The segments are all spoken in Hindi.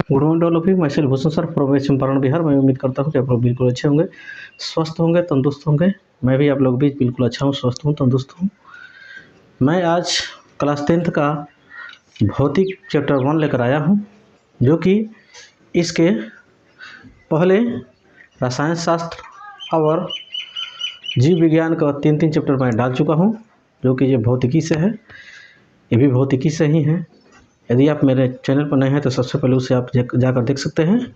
Good morning all of you. मैं भूषण सर फ्रॉम चंपारण बिहार। मैं उम्मीद करता हूँ कि आप लोग बिल्कुल अच्छे होंगे, स्वस्थ होंगे, तंदुरुस्त होंगे। मैं भी आप लोग भी बिल्कुल अच्छा हूँ, स्वस्थ हूँ, तंदुरुस्त हूँ। मैं आज क्लास 10th का भौतिक चैप्टर 1 लेकर आया हूँ, जो कि इसके पहले रसायन शास्त्र और जीव विज्ञान का 3 चैप्टर मैं डाल चुका हूँ, जो कि ये भौतिकी से है। ये भी भौतिकी से ही है। यदि आप मेरे चैनल पर नए हैं तो सबसे पहले उसे आप जाकर देख सकते हैं,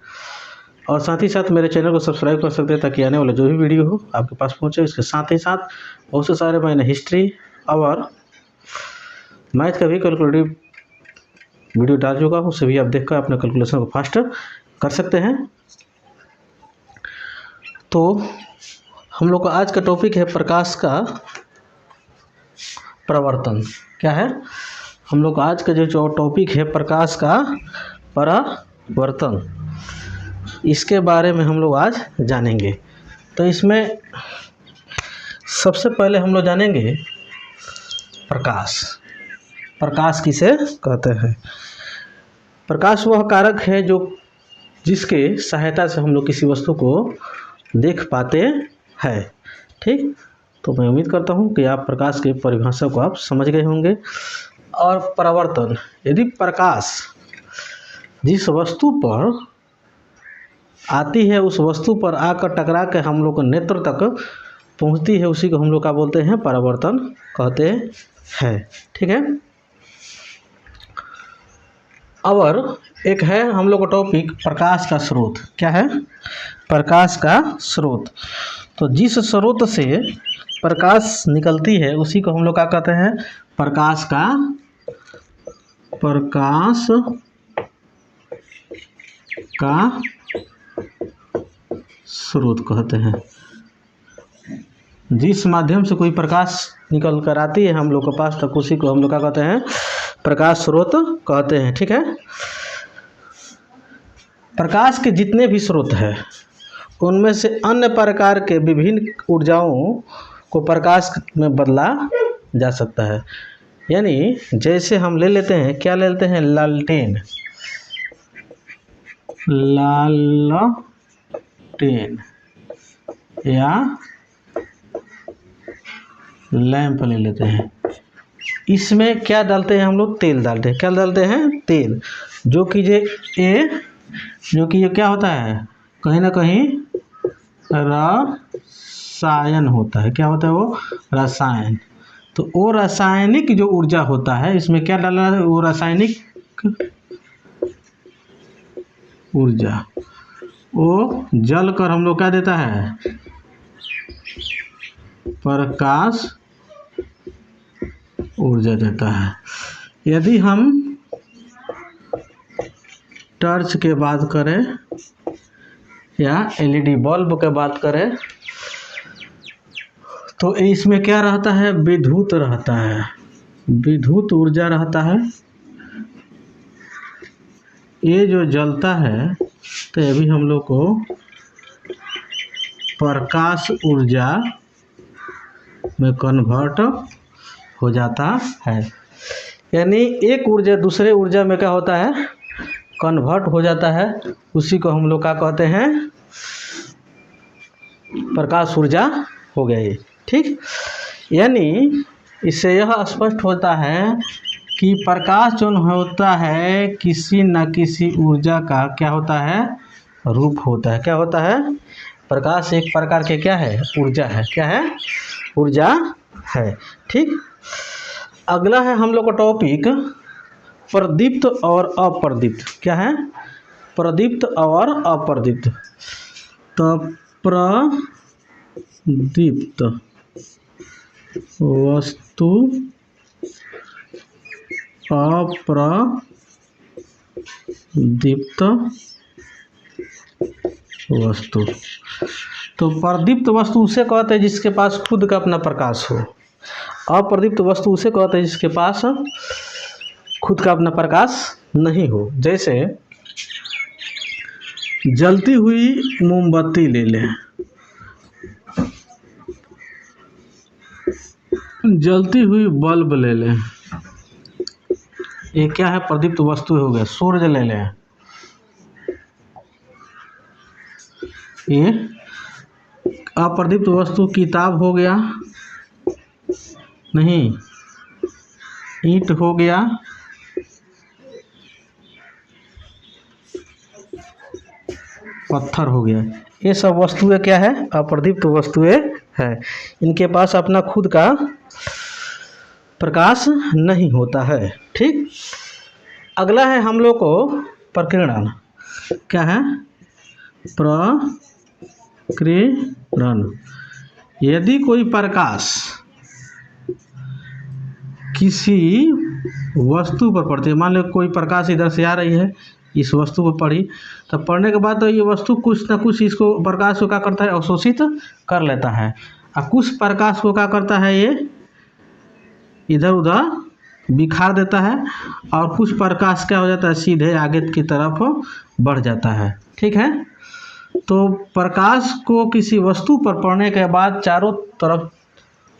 और साथ ही साथ मेरे चैनल को सब्सक्राइब कर सकते हैं, ताकि आने वाला जो भी वीडियो हो आपके पास पहुंचे। इसके साथ ही साथ बहुत से सारे मैंने हिस्ट्री और मैथ का भी कैलकुलेटिव वीडियो डाल चुका हूँ, उसे भी आप देखकर अपने कैलकुलेशन को फास्ट कर सकते हैं। तो हम लोग का आज का टॉपिक है प्रकाश का प्रवर्तन। क्या है? हम लोग आज का जो टॉपिक है प्रकाश का परावर्तन, इसके बारे में हम लोग आज जानेंगे। तो इसमें सबसे पहले हम लोग जानेंगे प्रकाश। प्रकाश किसे कहते हैं? प्रकाश वह कारक है जो जिसके सहायता से हम लोग किसी वस्तु को देख पाते हैं। ठीक, तो मैं उम्मीद करता हूँ कि आप प्रकाश की परिभाषा को आप समझ गए होंगे। और परावर्तन, यदि प्रकाश जिस वस्तु पर आती है उस वस्तु पर आकर टकरा के हम लोग को नेत्र तक पहुंचती है, उसी को हम लोग क्या बोलते हैं? परावर्तन कहते हैं। ठीक है। और एक है हम लोग का टॉपिक प्रकाश का स्रोत। क्या है? प्रकाश का स्रोत। तो जिस स्रोत से प्रकाश निकलती है उसी को हम लोग क्या कहते हैं? प्रकाश का स्रोत कहते हैं। जिस माध्यम से कोई प्रकाश निकल कर आती है हम लोग के पास तक, उसी को हम लोग क्या कहते हैं? प्रकाश स्रोत कहते हैं। ठीक है। प्रकाश के जितने भी स्रोत हैं उनमें से अन्य प्रकार के विभिन्न ऊर्जाओं को प्रकाश में बदला जा सकता है। यानी जैसे हम ले लेते हैं, क्या ले लेते हैं? लालटेन या लैंप ले लेते हैं। इसमें क्या डालते हैं हम लोग? तेल डालते हैं। क्या डालते हैं? तेल। जो कि ये क्या होता है? कहीं ना कहीं रसायन होता है। क्या होता है वो? रसायन। तो वो रासायनिक जो ऊर्जा होता है, इसमें क्या डाला है? वो रासायनिक ऊर्जा वो जल कर हम लोग क्या देता है? प्रकाश ऊर्जा देता है। यदि हम टॉर्च के बात करें या एलईडी बल्ब के बात करें, तो इसमें क्या रहता है? विद्युत रहता है, विद्युत ऊर्जा रहता है। ये जो जलता है तो ये भी हम लोग को प्रकाश ऊर्जा में कन्वर्ट हो जाता है। यानी एक ऊर्जा दूसरे ऊर्जा में क्या होता है? कन्वर्ट हो जाता है। उसी को हम लोग क्या कहते हैं? प्रकाश ऊर्जा हो गई। ठीक। यानी इससे यह स्पष्ट होता है कि प्रकाश जो होता है किसी न किसी ऊर्जा का क्या होता है? रूप होता है। क्या होता है? प्रकाश एक प्रकार के क्या है? ऊर्जा है। क्या है? ऊर्जा है। ठीक। अगला है हम लोग का टॉपिक प्रदीप्त और अप्रदीप्त। क्या है? प्रदीप्त और अप्रदीप्त। तो प्रदीप्त वस्तु, अप्रदीप्त वस्तु। तो प्रदीप्त वस्तु उसे कहते हैं जिसके पास खुद का अपना प्रकाश हो। अप्रदीप्त वस्तु उसे कहते हैं जिसके पास खुद का अपना प्रकाश नहीं हो। जैसे जलती हुई मोमबत्ती ले लें, जलती हुई बल्ब ले लें, ये क्या है? प्रदीप्त वस्तु हो गया। सूरज ले लें, ये अप्रदीप्त वस्तु किताब हो गया, नहीं, ईंट हो गया, पत्थर हो गया। ये सब वस्तुएं क्या है? अप्रदीप्त वस्तुएं है। इनके पास अपना खुद का प्रकाश नहीं होता है। ठीक। अगला है हम लोग को प्रकीर्णन। क्या है? प्रकीर्णन। यदि कोई प्रकाश किसी वस्तु पर पड़ती है, मान लो कोई प्रकाश इधर से आ रही है, इस वस्तु पर पड़ी, तो पड़ने के बाद तो ये वस्तु कुछ ना कुछ इसको प्रकाश को क्या करता है? अवशोषित कर लेता है। और कुछ प्रकाश को क्या करता है? ये इधर उधर बिखार देता है, और कुछ प्रकाश क्या हो जाता है? सीधे आगे की तरफ बढ़ जाता है। ठीक है। तो प्रकाश को किसी वस्तु पर पड़ने के बाद चारों तरफ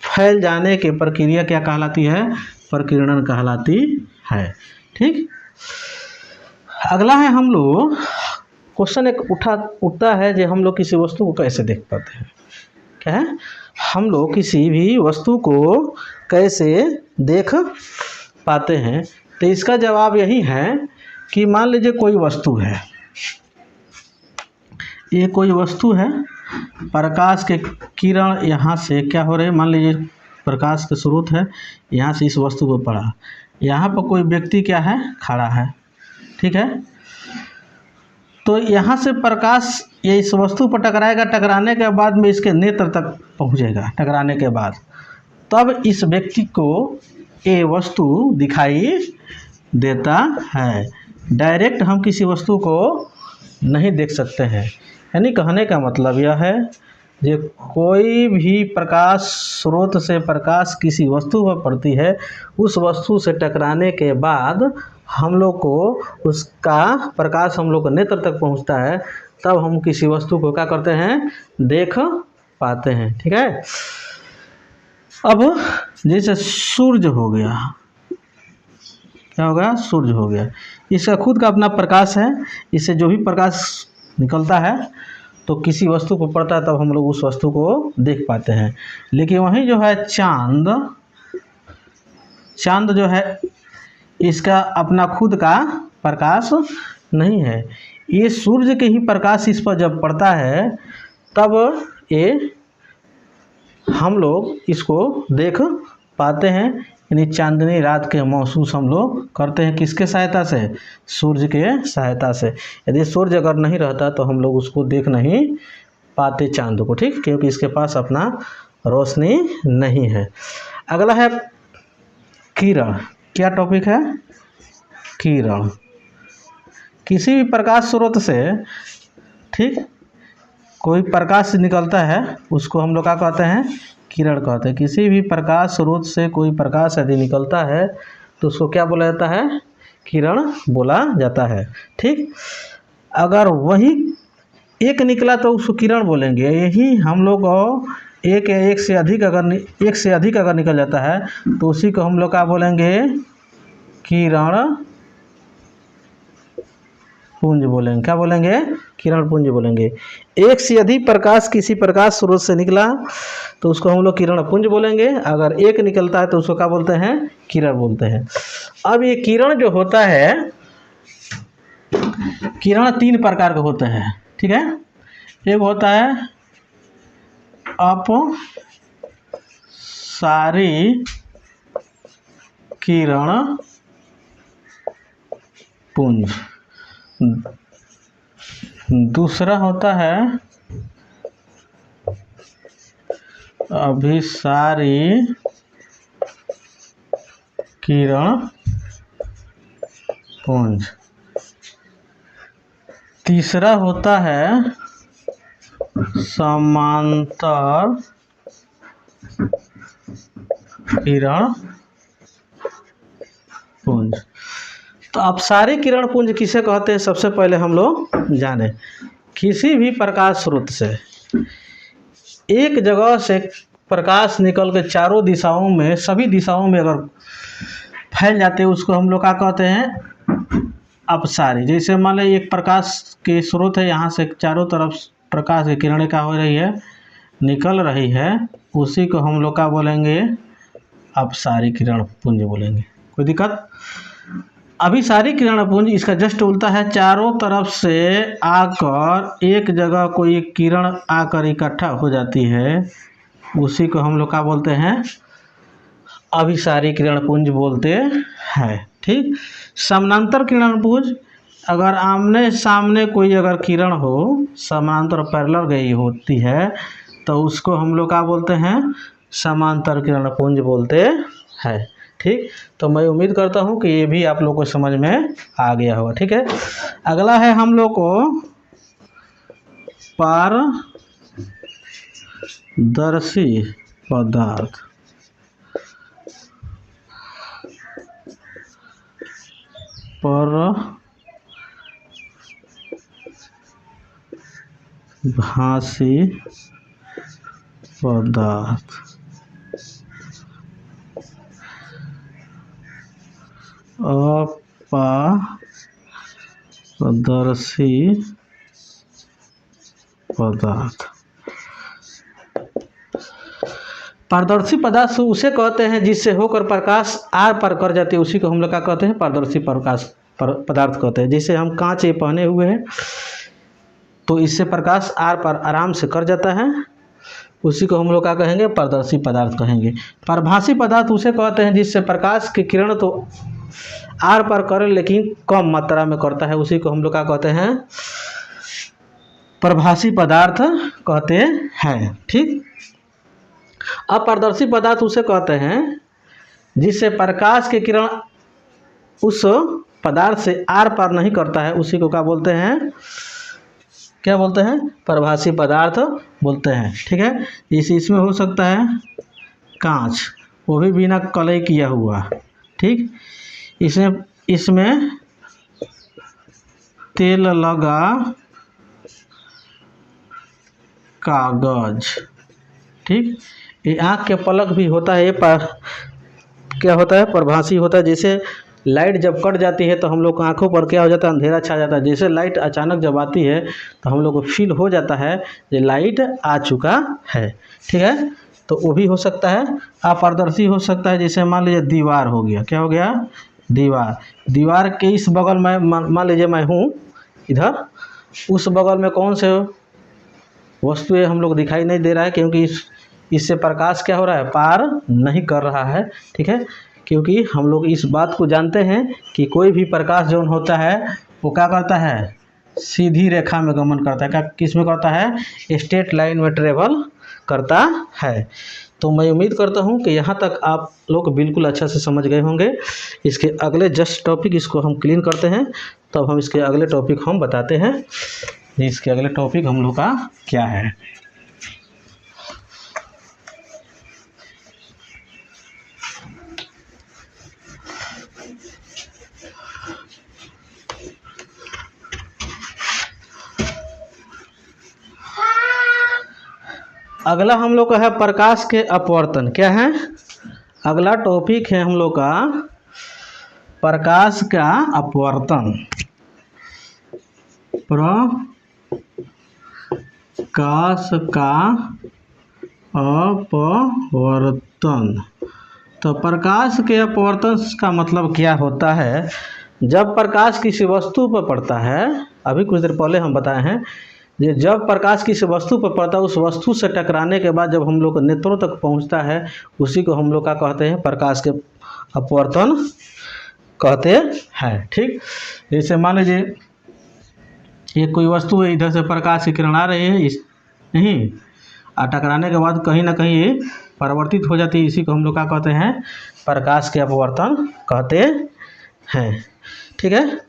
फैल जाने की प्रक्रिया क्या कहलाती है? प्रकीर्णन कहलाती है। ठीक। अगला है हम लोग क्वेश्चन एक उठता है जो हम लोग किसी वस्तु को कैसे देख पाते हैं। क्या है? हम लोग किसी भी वस्तु को कैसे देख पाते हैं? तो इसका जवाब यही है कि मान लीजिए कोई वस्तु है, ये कोई वस्तु है, प्रकाश के किरण यहाँ से क्या हो रहे हैं? मान लीजिए प्रकाश का स्रोत है, यहाँ से इस वस्तु को पड़ा, यहाँ पर कोई व्यक्ति क्या है? खड़ा है। ठीक है। तो यहाँ से प्रकाश ये इस वस्तु पर टकराएगा, टकराने के बाद में इसके नेत्र तक पहुँचेगा, टकराने के बाद तब इस व्यक्ति को ये वस्तु दिखाई देता है। डायरेक्ट हम किसी वस्तु को नहीं देख सकते हैं। यानी कहने का मतलब यह है कि कोई भी प्रकाश स्रोत से प्रकाश किसी वस्तु पर पड़ती है, उस वस्तु से टकराने के बाद हम लोग को उसका प्रकाश हम लोग को नेत्र तक पहुंचता है, तब हम किसी वस्तु को क्या करते हैं? देख पाते हैं। ठीक है। अब जैसे सूर्य हो गया, क्या होगा? सूर्य हो गया, इसका खुद का अपना प्रकाश है, इससे जो भी प्रकाश निकलता है तो किसी वस्तु को पड़ता है, तब हम लोग उस वस्तु को देख पाते हैं। लेकिन वहीं जो है चांद जो है, इसका अपना खुद का प्रकाश नहीं है। ये सूर्य के ही प्रकाश इस पर जब पड़ता है, तब ये हम लोग इसको देख पाते हैं। यानी चांदनी रात के महसूस हम लोग करते हैं किसके सहायता से? सूर्य के सहायता से। यदि सूर्य अगर नहीं रहता तो हम लोग उसको देख नहीं पाते चांद को। ठीक। क्योंकि इसके पास अपना रोशनी नहीं है। अगला है किरण। क्या टॉपिक है? किरण। किसी भी प्रकाश स्रोत से, ठीक, कोई प्रकाश निकलता है, उसको हम लोग क्या कहते हैं? किरण कहते हैं। किसी भी प्रकाश स्रोत से कोई प्रकाश यदि निकलता है तो उसको क्या बोला जाता है? किरण बोला जाता है। ठीक। अगर वही एक निकला तो उसको किरण बोलेंगे। यही हम लोग एक से अधिक अगर निकल जाता है तो उसी को हम लोग क्या बोलेंगे? किरण पुंज बोलेंगे। क्या बोलेंगे? किरण पुंज बोलेंगे। एक से अधिक प्रकाश किसी प्रकाश स्रोत से निकला तो उसको हम लोग किरण पुंज बोलेंगे। अगर एक निकलता है तो उसको क्या बोलते हैं? किरण बोलते हैं। अब ये किरण जो होता है, किरण 3 प्रकार के होते हैं। ठीक है। एक होता है अपसारी किरण पुंज, दूसरा होता है अभिसारी किरण पुंज, तीसरा होता है समांतर किरण पुंज। तो अपसारी किरण पुंज किसे कहते हैं? सबसे पहले हम लोग जाने। किसी भी प्रकाश स्रोत से एक जगह से प्रकाश निकल के चारों दिशाओं में, सभी दिशाओं में अगर फैल जाते हैं, उसको हम लोग क्या कहते हैं? अपसारी। जैसे मान लो एक प्रकाश के स्रोत है, यहाँ से चारों तरफ प्रकाश की किरणें क्या हो रही है, निकल रही है, उसी को हम लोग क्या बोलेंगे, अपसारी किरण पुंज बोलेंगे। कोई दिक्कत? अभिसारी किरण पुंज इसका जस्ट उल्टा है, चारों तरफ से आकर एक जगह कोई किरण आकर इकट्ठा हो जाती है, उसी को हम लोग क्या बोलते हैं, अभिसारी किरण पुंज बोलते हैं। ठीक। समानांतर किरण पुंज, अगर आमने सामने कोई अगर किरण हो, समानांतर पैरेलल गई होती है, तो उसको हम लोग क्या बोलते हैं, समांतर किरण पुंज बोलते हैं। ठीक। तो मैं उम्मीद करता हूँ कि ये भी आप लोग को समझ में आ गया होगा। ठीक है। अगला है हम लोग को पारदर्शी पदार्थ। परभासी पदार्थ। अपारदर्शी पदार्थ। पारदर्शी पदार्थ उसे कहते हैं जिससे होकर प्रकाश आर पार कर जाती है, उसी को हम लोग क्या कहते हैं, पारदर्शी प्रकाश पदार्थ कहते हैं। जैसे हम कांच ये पहने हुए हैं, तो इससे प्रकाश आर पार आराम से कर जाता है, उसी को हम लोग क्या कहेंगे, पारदर्शी पदार्थ कहेंगे। परभासी पदार्थ उसे कहते हैं जिससे प्रकाश की किरण तो आर पार करे लेकिन कम मात्रा में करता है, उसी को हम लोग क्या कहते हैं, परभासी पदार्थ कहते हैं। ठीक। अपारदर्शी पदार्थ उसे कहते हैं जिससे प्रकाश की किरण उस पदार्थ से आर पार नहीं करता है, उसी को क्या बोलते हैं, क्या बोलते हैं, परभासी पदार्थ बोलते हैं। ठीक है। इसमें हो सकता है कांच, वो भी बिना कलई किया हुआ। ठीक। इसमें तेल लगा कागज। ठीक। ये आँख के पलक भी होता है, ये क्या होता है, परभासी होता है। जैसे लाइट जब कट जाती है तो हम लोग आँखों पर क्या हो जाता है, अंधेरा छा जाता है। जैसे लाइट अचानक जब आती है तो हम लोग को फील हो जाता है कि लाइट आ चुका है। ठीक है। तो वो भी हो सकता है। अपारदर्शी हो सकता है, जैसे मान लीजिए दीवार हो गया, क्या हो गया, दीवार के इस बगल में मान लीजिए मैं हूँ इधर, उस बगल में कौन से वस्तुएं हम लोग दिखाई नहीं दे रहा है, क्योंकि इससे प्रकाश क्या हो रहा है, पार नहीं कर रहा है। ठीक है। क्योंकि हम लोग इस बात को जानते हैं कि कोई भी प्रकाश जो होता है वो क्या करता है, सीधी रेखा में गमन करता है। क्या किस में करता है, स्ट्रेट लाइन में ट्रेवल करता है। तो मैं उम्मीद करता हूँ कि यहाँ तक आप लोग बिल्कुल अच्छा से समझ गए होंगे। इसके अगले जस्ट टॉपिक इसको हम क्लीन करते हैं, तब हम इसके अगले टॉपिक हम बताते हैं इसके अगले टॉपिक हम लोग का क्या है। अगला हम लोग का है प्रकाश के अपवर्तन। क्या है, अगला टॉपिक है हम लोग का प्रकाश का अपवर्तन। प्रकाश का अपवर्तन। तो प्रकाश के अपवर्तन का मतलब क्या होता है, जब प्रकाश किसी वस्तु पर पड़ता है, अभी कुछ देर पहले हम बताए हैं, ये जब प्रकाश किसी वस्तु पर पड़ता है, उस वस्तु से टकराने के बाद जब हम लोग नेत्रों तक पहुंचता है, उसी को हम लोग क्या कहते हैं, प्रकाश के अपवर्तन कहते हैं। ठीक। जैसे मान लीजिए ये कोई वस्तु है, इधर से प्रकाश की किरण आ रही है, नहीं, और टकराने के बाद कहीं ना कहीं ये परिवर्तित हो जाती है, इसी को हम लोग क्या कहते हैं, प्रकाश के अपवर्तन कहते हैं। ठीक है।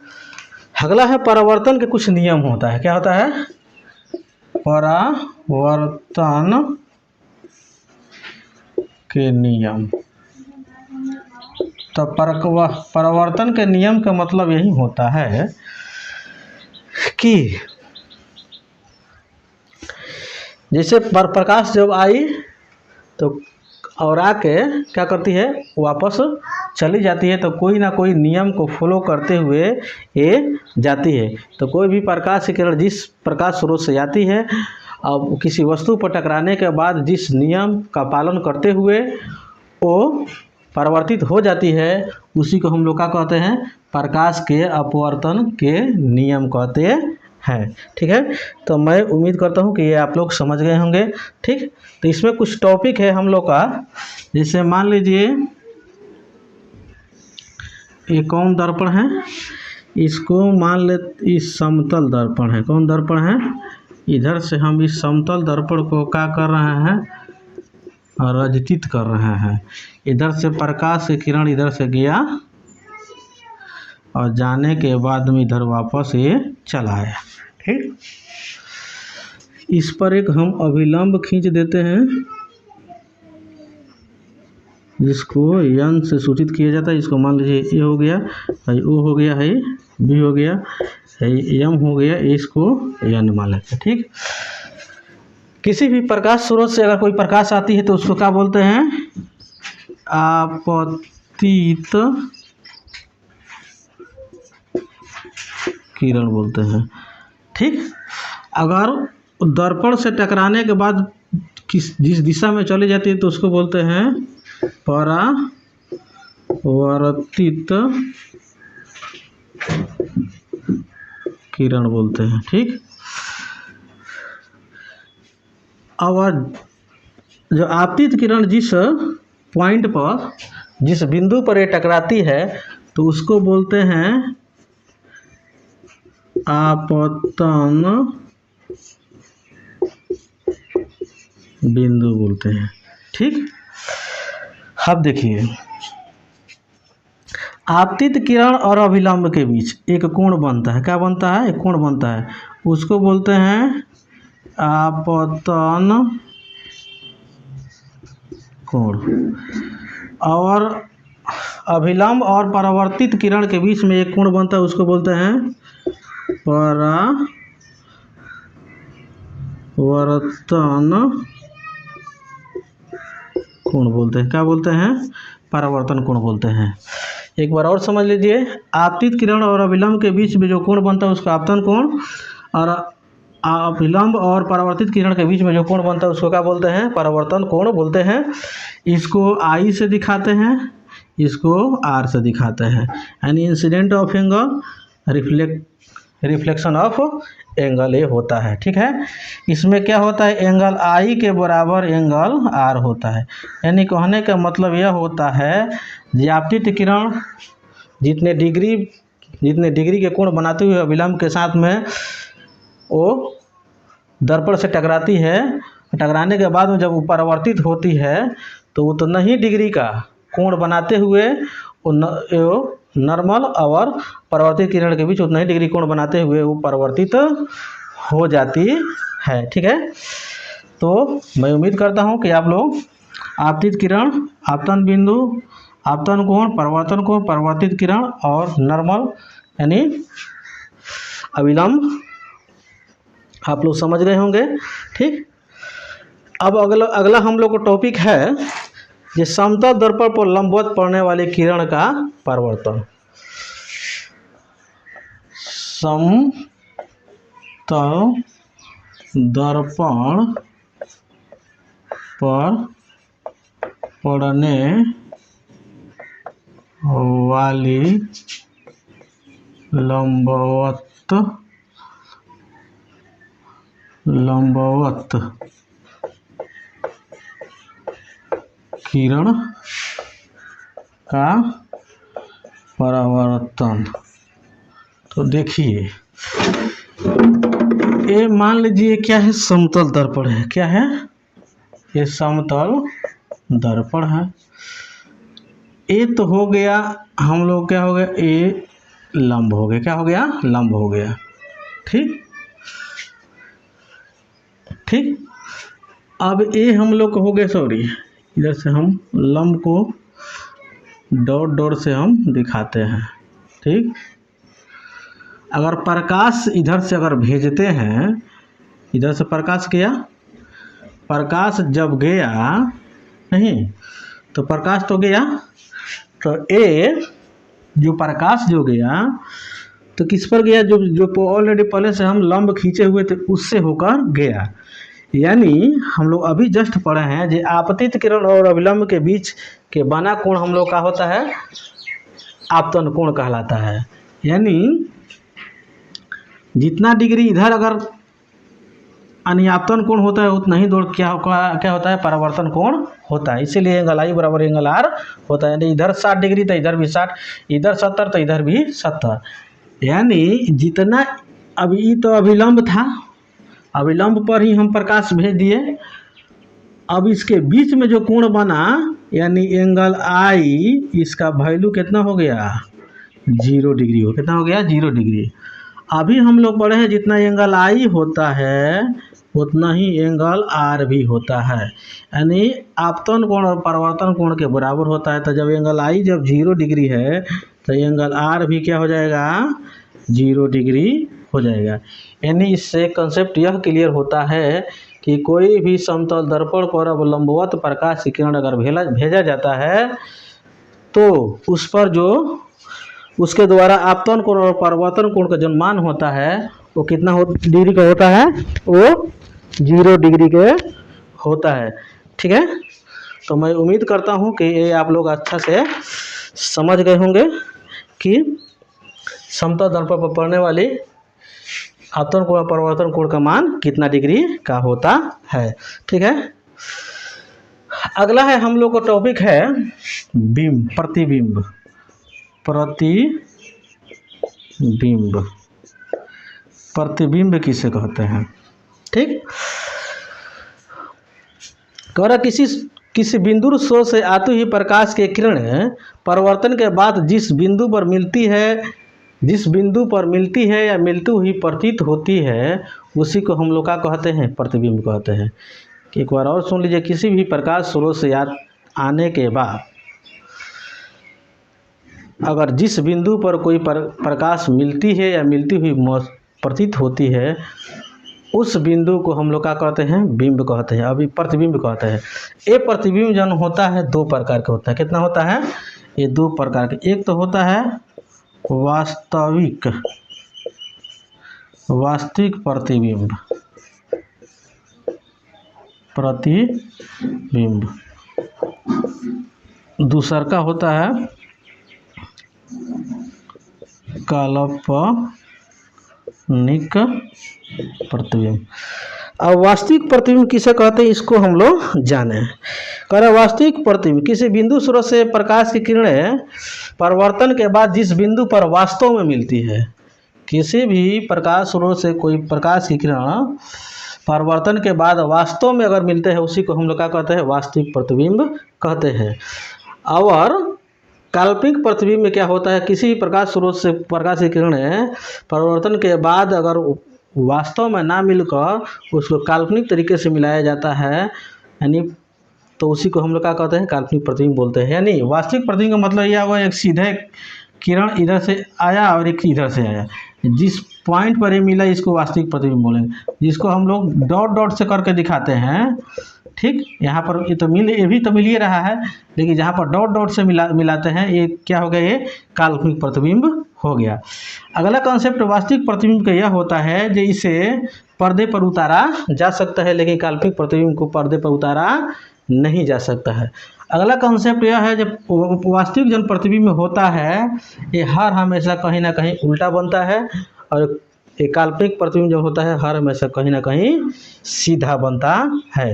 अगला है परावर्तन के कुछ नियम होता है। क्या होता है, परावर्तन के नियम। तो परावर्तन के नियम का मतलब यही होता है कि जैसे प्रकाश जब आई तो और आके क्या करती है, वापस चली जाती है तो कोई ना कोई नियम को फॉलो करते हुए ये जाती है। तो कोई भी प्रकाश की किरण जिस प्रकाश स्रोत से जाती है, अब किसी वस्तु पर टकराने के बाद जिस नियम का पालन करते हुए वो परावर्तित हो जाती है, उसी को हम लोग क्या कहते हैं, प्रकाश के अपवर्तन के नियम कहते हैं। ठीक है, तो मैं उम्मीद करता हूँ कि ये आप लोग समझ गए होंगे। ठीक, तो इसमें कुछ टॉपिक है हम लोग का, जैसे मान लीजिए ये कौन दर्पण है, इसको मान ले इस समतल दर्पण है। कौन दर्पण है, इधर से हम इस समतल दर्पण को क्या कर रहे हैं, रजतित कर रहे हैं। इधर से प्रकाश की किरण इधर से गया और जाने के बाद में इधर वापस ये चला आया। ठीक, इस पर एक हम अभिलंब खींच देते हैं, जिसको यन से सूचित किया जाता है। इसको मान लीजिए ए हो गया, है ओ हो गया, है बी हो गया, है एम हो गया, इसको यन मान लेते हैं। ठीक, किसी भी प्रकाश स्रोत से अगर कोई प्रकाश आती है तो उसको क्या बोलते हैं, आपतित किरण बोलते हैं। ठीक, अगर दर्पण से टकराने के बाद जिस दिशा में चली जाती है तो उसको बोलते हैं परावर्तित किरण बोलते हैं। ठीक, और जो आपतित किरण जिस पॉइंट पर, जिस बिंदु पर ये टकराती है तो उसको बोलते हैं आपतन बिंदु बोलते हैं। ठीक, अब देखिए, आपतित किरण और अभिलंब के बीच एक कोण बनता है। क्या बनता है, एक कोण बनता है, उसको बोलते हैं आपतन कोण। और अभिलंब और परावर्तित किरण के बीच में एक कोण बनता है, उसको बोलते हैं परावर्तन कोण बोलते हैं। क्या बोलते हैं, परावर्तन कोण बोलते हैं। एक बार और समझ लीजिए, आपतित किरण और अभिलंब के बीच में जो कोण बनता है उसको आपतन कोण, और अभिलंब और परावर्तित किरण के बीच में जो कोण बनता है उसको क्या बोलते हैं, परावर्तन कोण बोलते हैं। इसको आई से दिखाते हैं, इसको आर से दिखाते हैं, यानी incident of angle, reflection of angle ये होता है। ठीक है, इसमें क्या होता है, एंगल आई के बराबर एंगल आर होता है। यानी कहने का मतलब यह होता है कि आपतित किरण जितने डिग्री के कोण बनाते हुए अभिलंब के साथ में वो दर्पण से टकराती है, टकराने के बाद में जब वो परावर्तित होती है तो उतना ही डिग्री का कोण बनाते हुए वो नॉर्मल और परावर्तित किरण के बीच उतना ही डिग्री कोण बनाते हुए वो परावर्तित हो जाती है। ठीक है, तो मैं उम्मीद करता हूँ कि आप लोग आपतित किरण, आपतन बिंदु, आपतन कोण, परावर्तन कोण, परावर्तित किरण और नॉर्मल यानी अभिलंब आप लोग समझ गए होंगे। ठीक, अब अगला हम लोग को टॉपिक है जो समतल दर्पण पर लंबवत पड़ने वाली किरण का परावर्तन। समतल दर्पण पर पड़ने वाली लंबवत किरण का परावर्तन। तो देखिए, ये मान लीजिए क्या है, समतल दर्पण है। क्या है, ये समतल दर्पण है। ये तो हो गया हम लोग, क्या हो गया, ये लंब हो गया। क्या हो गया, लंब हो गया। ठीक, अब ये हम लोग हो गए, सॉरी, इधर से हम लंब को डॉट डॉट से हम दिखाते हैं। ठीक, अगर प्रकाश इधर से अगर भेजते हैं, इधर से प्रकाश गया, प्रकाश जब गया नहीं तो प्रकाश तो गया, तो ए जो प्रकाश जो गया तो किस पर गया, जो जो ऑलरेडी पहले से हम लंब खींचे हुए थे उससे होकर गया। यानी हम लोग अभी जस्ट पढ़े हैं जो आपतित किरण और अभिलंब के बीच के बना कोण हम लोग का होता है आपतन कोण कहलाता है। यानी जितना डिग्री इधर अगर अनियापतन कोण होता है उतना ही दूर क्या होता है परावर्तन कोण होता है। इसीलिए एंगल आई बराबर एंगल आर होता है। यानी इधर 60 डिग्री तो इधर भी 60, इधर 70 तो इधर भी 70। यानी जितना अभी तो अभिलंब था, अभिलंब पर ही हम प्रकाश भेज दिए। अब इसके बीच में जो कोण बना यानी एंगल आई, इसका वैल्यू कितना हो गया 0 डिग्री हो। कितना हो गया 0 डिग्री। अभी हम लोग पढ़े हैं जितना एंगल आई होता है उतना ही एंगल आर भी होता है। यानी आपतन कोण और परावर्तन कोण के बराबर होता है। तो जब एंगल आई जब 0 डिग्री है तो एंगल आर भी क्या हो जाएगा 0 डिग्री हो जाएगा। यानी इससे कंसेप्ट यह क्लियर होता है कि कोई भी समतल दर्पण पर अब लंबवत प्रकाश किरण अगर भेजा जाता है तो उस पर जो उसके द्वारा आपतन कोण और परावर्तन कोण का जो मान होता है वो कितना डिग्री का होता है, वो 0 डिग्री के होता है। ठीक है, तो मैं उम्मीद करता हूँ कि ये आप लोग अच्छा से समझ गए होंगे कि समतल दर्पण पर पड़ने वाली आपतन कोण और परावर्तन कोण का मान कितना डिग्री का होता है। ठीक है, अगला है हम लोग का टॉपिक है बिंब, प्रतिबिंब। प्रतिबिंब, प्रतिबिंब किसे कहते हैं। ठीक, कह रहा किसी बिंदु स्रोत से आती हुई प्रकाश की किरण परावर्तन के बाद जिस बिंदु पर मिलती है या मिलती हुई प्रतीत होती है उसी को हम लोग का कहते हैं प्रतिबिंब कहते हैं। एक बार और सुन लीजिए, किसी भी प्रकाश स्रोत से आने के बाद अगर जिस बिंदु पर कोई प्रकाश मिलती है या मिलती हुई प्रतीत होती है उस बिंदु को हम लोग क्या कहते हैं बिंब कहते हैं। अभी प्रतिबिंब कहते हैं। ये प्रतिबिंब जो होता है 2 प्रकार का होता है। कितना होता है, ये 2 प्रकार के। एक तो होता है वास्तविक प्रतिबिंब, दूसरा का होता है काल्पनिक प्रतिबिंब। अब वास्तविक प्रतिबिंब किसे कहते हैं इसको हम लोग जाने। कह रहे वास्तविक प्रतिबिंब किसी बिंदु स्रोत से प्रकाश की किरणें परावर्तन के बाद जिस बिंदु पर वास्तव में मिलती है, किसी भी प्रकाश स्रोत से कोई प्रकाश की किरण परावर्तन के बाद वास्तव में अगर मिलते हैं उसी को हम लोग क्या कहते हैं वास्तविक प्रतिबिंब कहते हैं। और काल्पनिक प्रतिबिंब में क्या होता है, किसी प्रकाश स्रोत से प्रकाश की किरणें परावर्तन के बाद अगर वास्तव में ना मिलकर उसको काल्पनिक तरीके से मिलाया जाता है, यानी तो उसी को हम लोग क्या कहते हैं काल्पनिक प्रतिबिंब बोलते हैं। यानी वास्तविक प्रतिबिंब का मतलब यह हुआ एक सीधे किरण इधर से आया और एक इधर से आया, जिस पॉइंट पर ये मिला इसको वास्तविक प्रतिबिंब बोलेंगे, जिसको हम लोग डॉट डॉट से करके दिखाते हैं। ठीक, यहाँ पर ये भी तो मिल ही रहा है, लेकिन जहाँ पर डॉट डॉट से मिलाते हैं ये क्या हो गया, ये काल्पनिक प्रतिबिंब हो गया। अगला कॉन्सेप्ट वास्तविक प्रतिबिंब का यह होता है जो इसे पर्दे पर उतारा जा सकता है, लेकिन काल्पनिक प्रतिबिंब को पर्दे पर उतारा नहीं जा सकता है। अगला कॉन्सेप्ट यह है जब वास्तविक जो प्रतिबिंब होता है ये हर हमेशा कहीं ना कहीं उल्टा बनता है, और एक काल्पनिक प्रतिबिंब जो होता है हर हमेशा कहीं ना कहीं सीधा बनता है।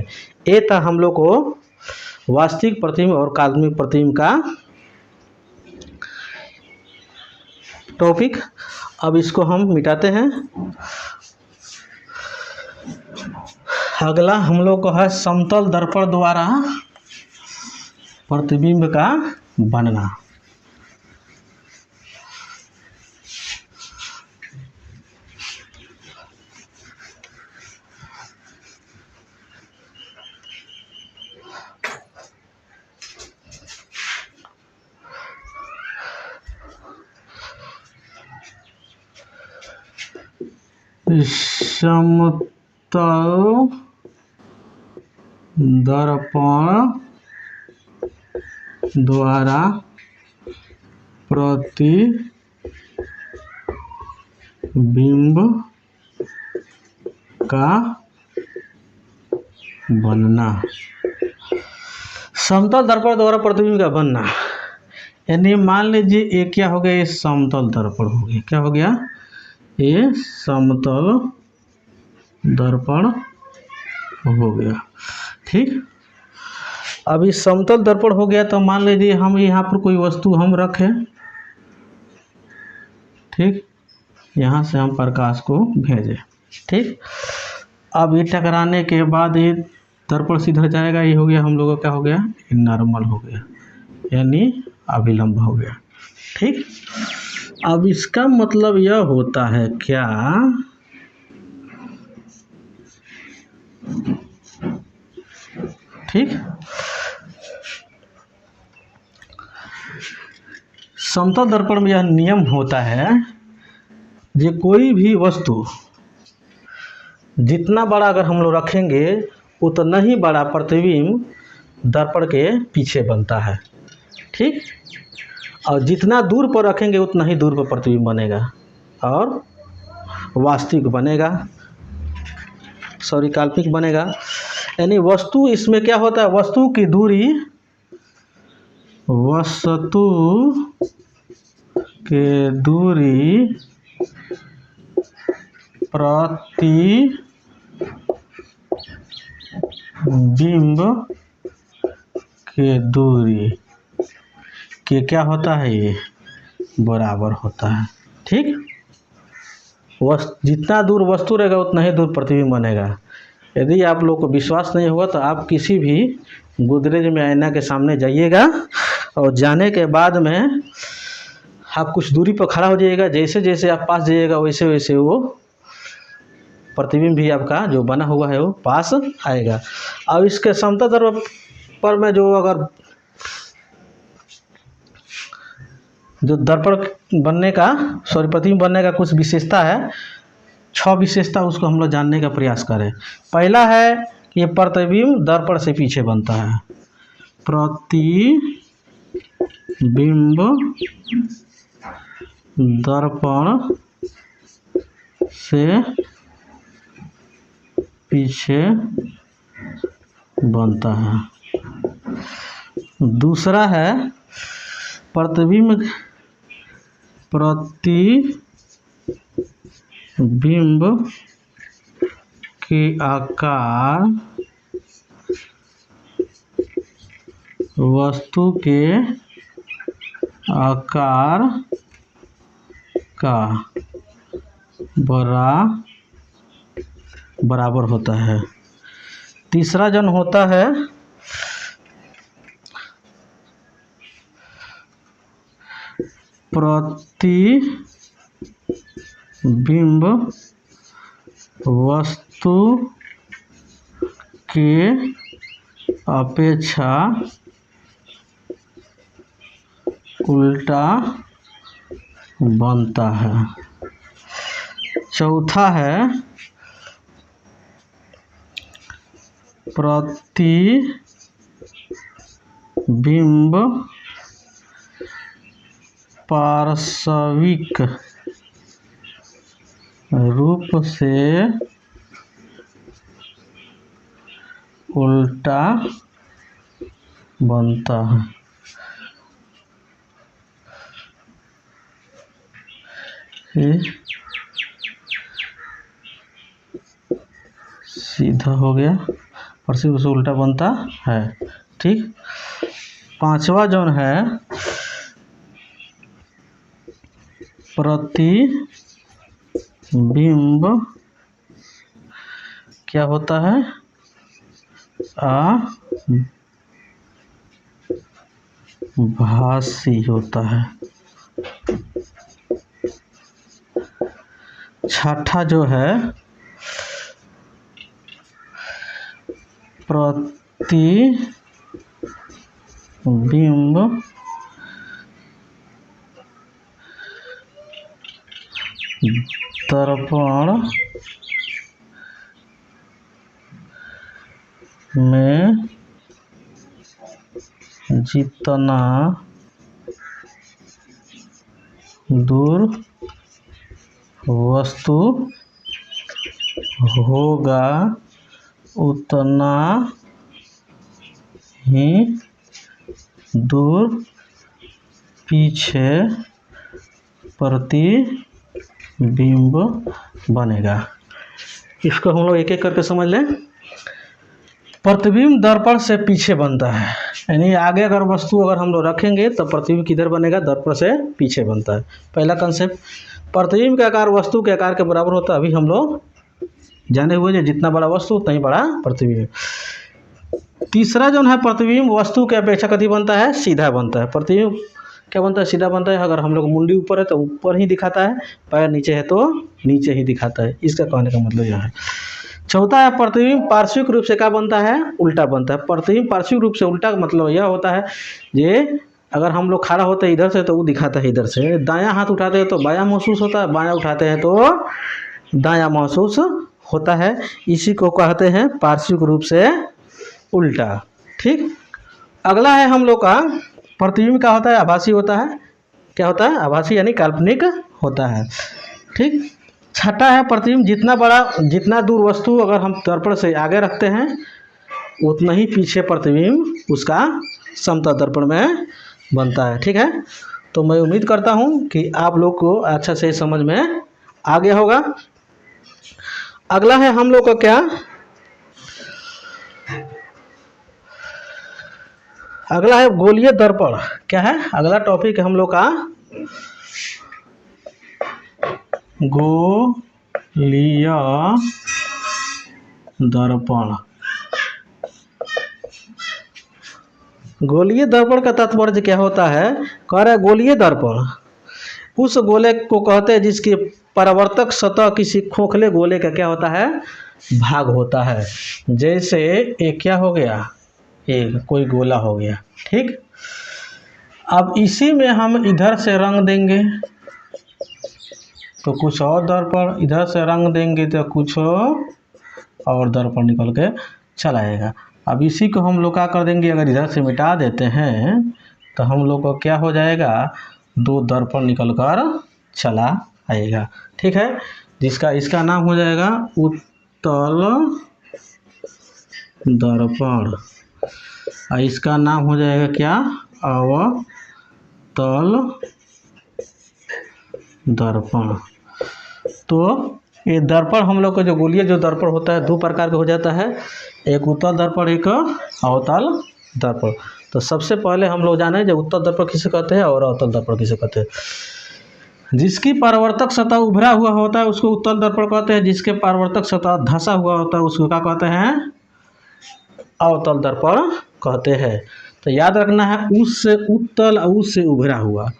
ये था हम लोग को वास्तविक प्रतिबिंब और काल्पनिक प्रतिबिंब का टॉपिक। अब इसको हम मिटाते हैं। अगला हम लोग को है समतल दर्पण द्वारा प्रतिबिंब का बनना। समतल दर्पण द्वारा प्रतिबिंब का बनना, समतल दर्पण द्वारा प्रतिबिंब का बनना। यानी मान लीजिए ये क्या हो गया, ये समतल दर्पण हो गया। क्या हो गया, ये समतल दर्पण हो गया। ठीक, अब इस समतल दर्पण हो गया तो मान लीजिए हम यहाँ पर कोई वस्तु हम रखें। ठीक, यहाँ से हम प्रकाश को भेजें। ठीक, अब ये टकराने के बाद ये दर्पण सीधा जाएगा। ये हो गया हम लोगों का, क्या हो गया, नॉर्मल हो गया, यानी अभिलंब हो गया। ठीक, अब इसका मतलब यह होता है क्या, ठीक, समतल दर्पण में यह नियम होता है जो कोई भी वस्तु जितना बड़ा अगर हम लोग रखेंगे उतना ही बड़ा प्रतिबिंब दर्पण के पीछे बनता है। ठीक, और जितना दूर पर रखेंगे उतना ही दूर पर प्रतिबिंब बनेगा और वास्तविक बनेगा, काल्पनिक बनेगा। यानी वस्तु इसमें क्या होता है, वस्तु की दूरी, वस्तु के दूरी प्रतिबिंब के दूरी के क्या होता है, ये बराबर होता है। ठीक, जितना दूर वस्तु रहेगा उतना ही दूर प्रतिबिंब बनेगा। यदि आप लोग को विश्वास नहीं होगा तो आप किसी भी गोदरेज में आईना के सामने जाइएगा और जाने के बाद में आप कुछ दूरी पर खड़ा हो जाइएगा। जैसे जैसे आप पास जाइएगा वैसे वैसे वो प्रतिबिंब भी आपका जो बना हुआ है वो पास आएगा। अब इसके समतल दर्पण पर में जो अगर जो दर्पण बनने का प्रतिबिंब बनने का कुछ विशेषता है, 6 विशेषता, उसको हम लोग जानने का प्रयास करें। पहला है कि प्रतिबिंब दर्पण से पीछे बनता है। प्रतिबिंब दर्पण से पीछे बनता है। दूसरा है प्रतिबिंब के आकार वस्तु के आकार का बराबर होता है। तीसरा जन होता है प्रतिबिंब वस्तु के अपेक्षा उल्टा बनता है। चौथा है प्रतिबिंब पार्श्विक रूप से उल्टा बनता है। सीधा हो गया, पार्श्विक रूप से उल्टा बनता है। ठीक, पांचवा जोन है प्रतिबिंब क्या होता है, आभासी होता है। छठा जो है प्रतिबिंब दर्पण में जितना दूर वस्तु होगा उतना ही दूर पीछे प्रतिबिंब बनेगा। इसको हम लोग एक एक करके समझ लें। प्रतिबिंब दर्पण से पीछे बनता है, यानी आगे अगर वस्तु अगर हम लोग रखेंगे तो प्रतिबिंब किधर बनेगा, दर्पण से पीछे बनता है। पहला कंसेप्ट, प्रतिबिंब का आकार वस्तु के आकार के बराबर होता है। अभी हम लोग जाने हुए जो जितना बड़ा वस्तु उतना ही बड़ा प्रतिबिंब। तीसरा जो है, प्रतिबिंब वस्तु के अपेक्षा कभी बनता है, सीधा बनता है। प्रतिबिंब क्या बनता है, सीधा बनता है। अगर हम लोग मुंडी ऊपर है तो ऊपर ही दिखाता है, पैर नीचे है तो नीचे ही दिखाता है। इसका कहने का मतलब यह है। चौथा है, प्रतिबिंब पार्श्विक रूप से क्या बनता है, उल्टा बनता है। प्रतिबिंब पार्श्विक रूप से उल्टा मतलब यह होता है, ये अगर हम लोग खड़ा होते हैं इधर से तो वो दिखाता है इधर से। दायां हाथ उठाते हैं तो बायां महसूस होता है, बायां उठाते हैं तो दायां महसूस होता है। इसी को कहते हैं पार्श्विक रूप से उल्टा। ठीक, अगला है हम लोग का प्रतिबिंब क्या होता है, आभासी होता है। क्या होता है, आभासी यानी काल्पनिक होता है। ठीक, छठा है, प्रतिबिंब जितना दूर वस्तु अगर हम दर्पण से आगे रखते हैं उतना ही पीछे प्रतिबिंब उसका समतल दर्पण में बनता है। ठीक है, तो मैं उम्मीद करता हूँ कि आप लोग को अच्छा से समझ में आ गया होगा। अगला है हम लोग का क्या, अगला है गोलीय दर्पण। क्या है, अगला टॉपिक है हम लोग का गोलीय दर्पण। गोलीय दर्पण का तात्पर्य क्या होता है, कह रहा है गोलीय दर्पण उस गोले को कहते हैं जिसकी परावर्तक सतह किसी खोखले गोले का क्या होता है, भाग होता है। जैसे एक क्या हो गया, एक कोई गोला हो गया। ठीक, अब इसी में हम इधर से रंग देंगे तो कुछ और दर्पण, इधर से रंग देंगे तो कुछ और दर्पण निकल के चला आएगा। अब इसी को हम लोग क्या कर देंगे, अगर इधर से मिटा देते हैं तो हम लोग को क्या हो जाएगा, दो दर्पण निकल कर चला आएगा। ठीक है, इसका नाम हो जाएगा उत्तल दर्पण और इसका नाम हो जाएगा क्या, अवतल दर्पण। तो ये दर्पण हम लोग का जो गोलीय जो दर्पण होता है दो प्रकार का हो जाता है, एक उत्तल दर्पण, एक अवतल दर्पण। तो सबसे पहले हम लोग जाने जो उत्तल दर्पण किसे कहते हैं और अवतल दर्पण किसे कहते हैं। जिसकी परावर्तक सतह उभरा हुआ होता है उसको उत्तल दर्पण कहते हैं, जिसके परावर्तक सतह धंसा हुआ होता है उसको क्या कहते हैं, अवतल दर्पण कहते हैं। तो याद रखना है, उस से उत्तल और उस से उभरा हुआ।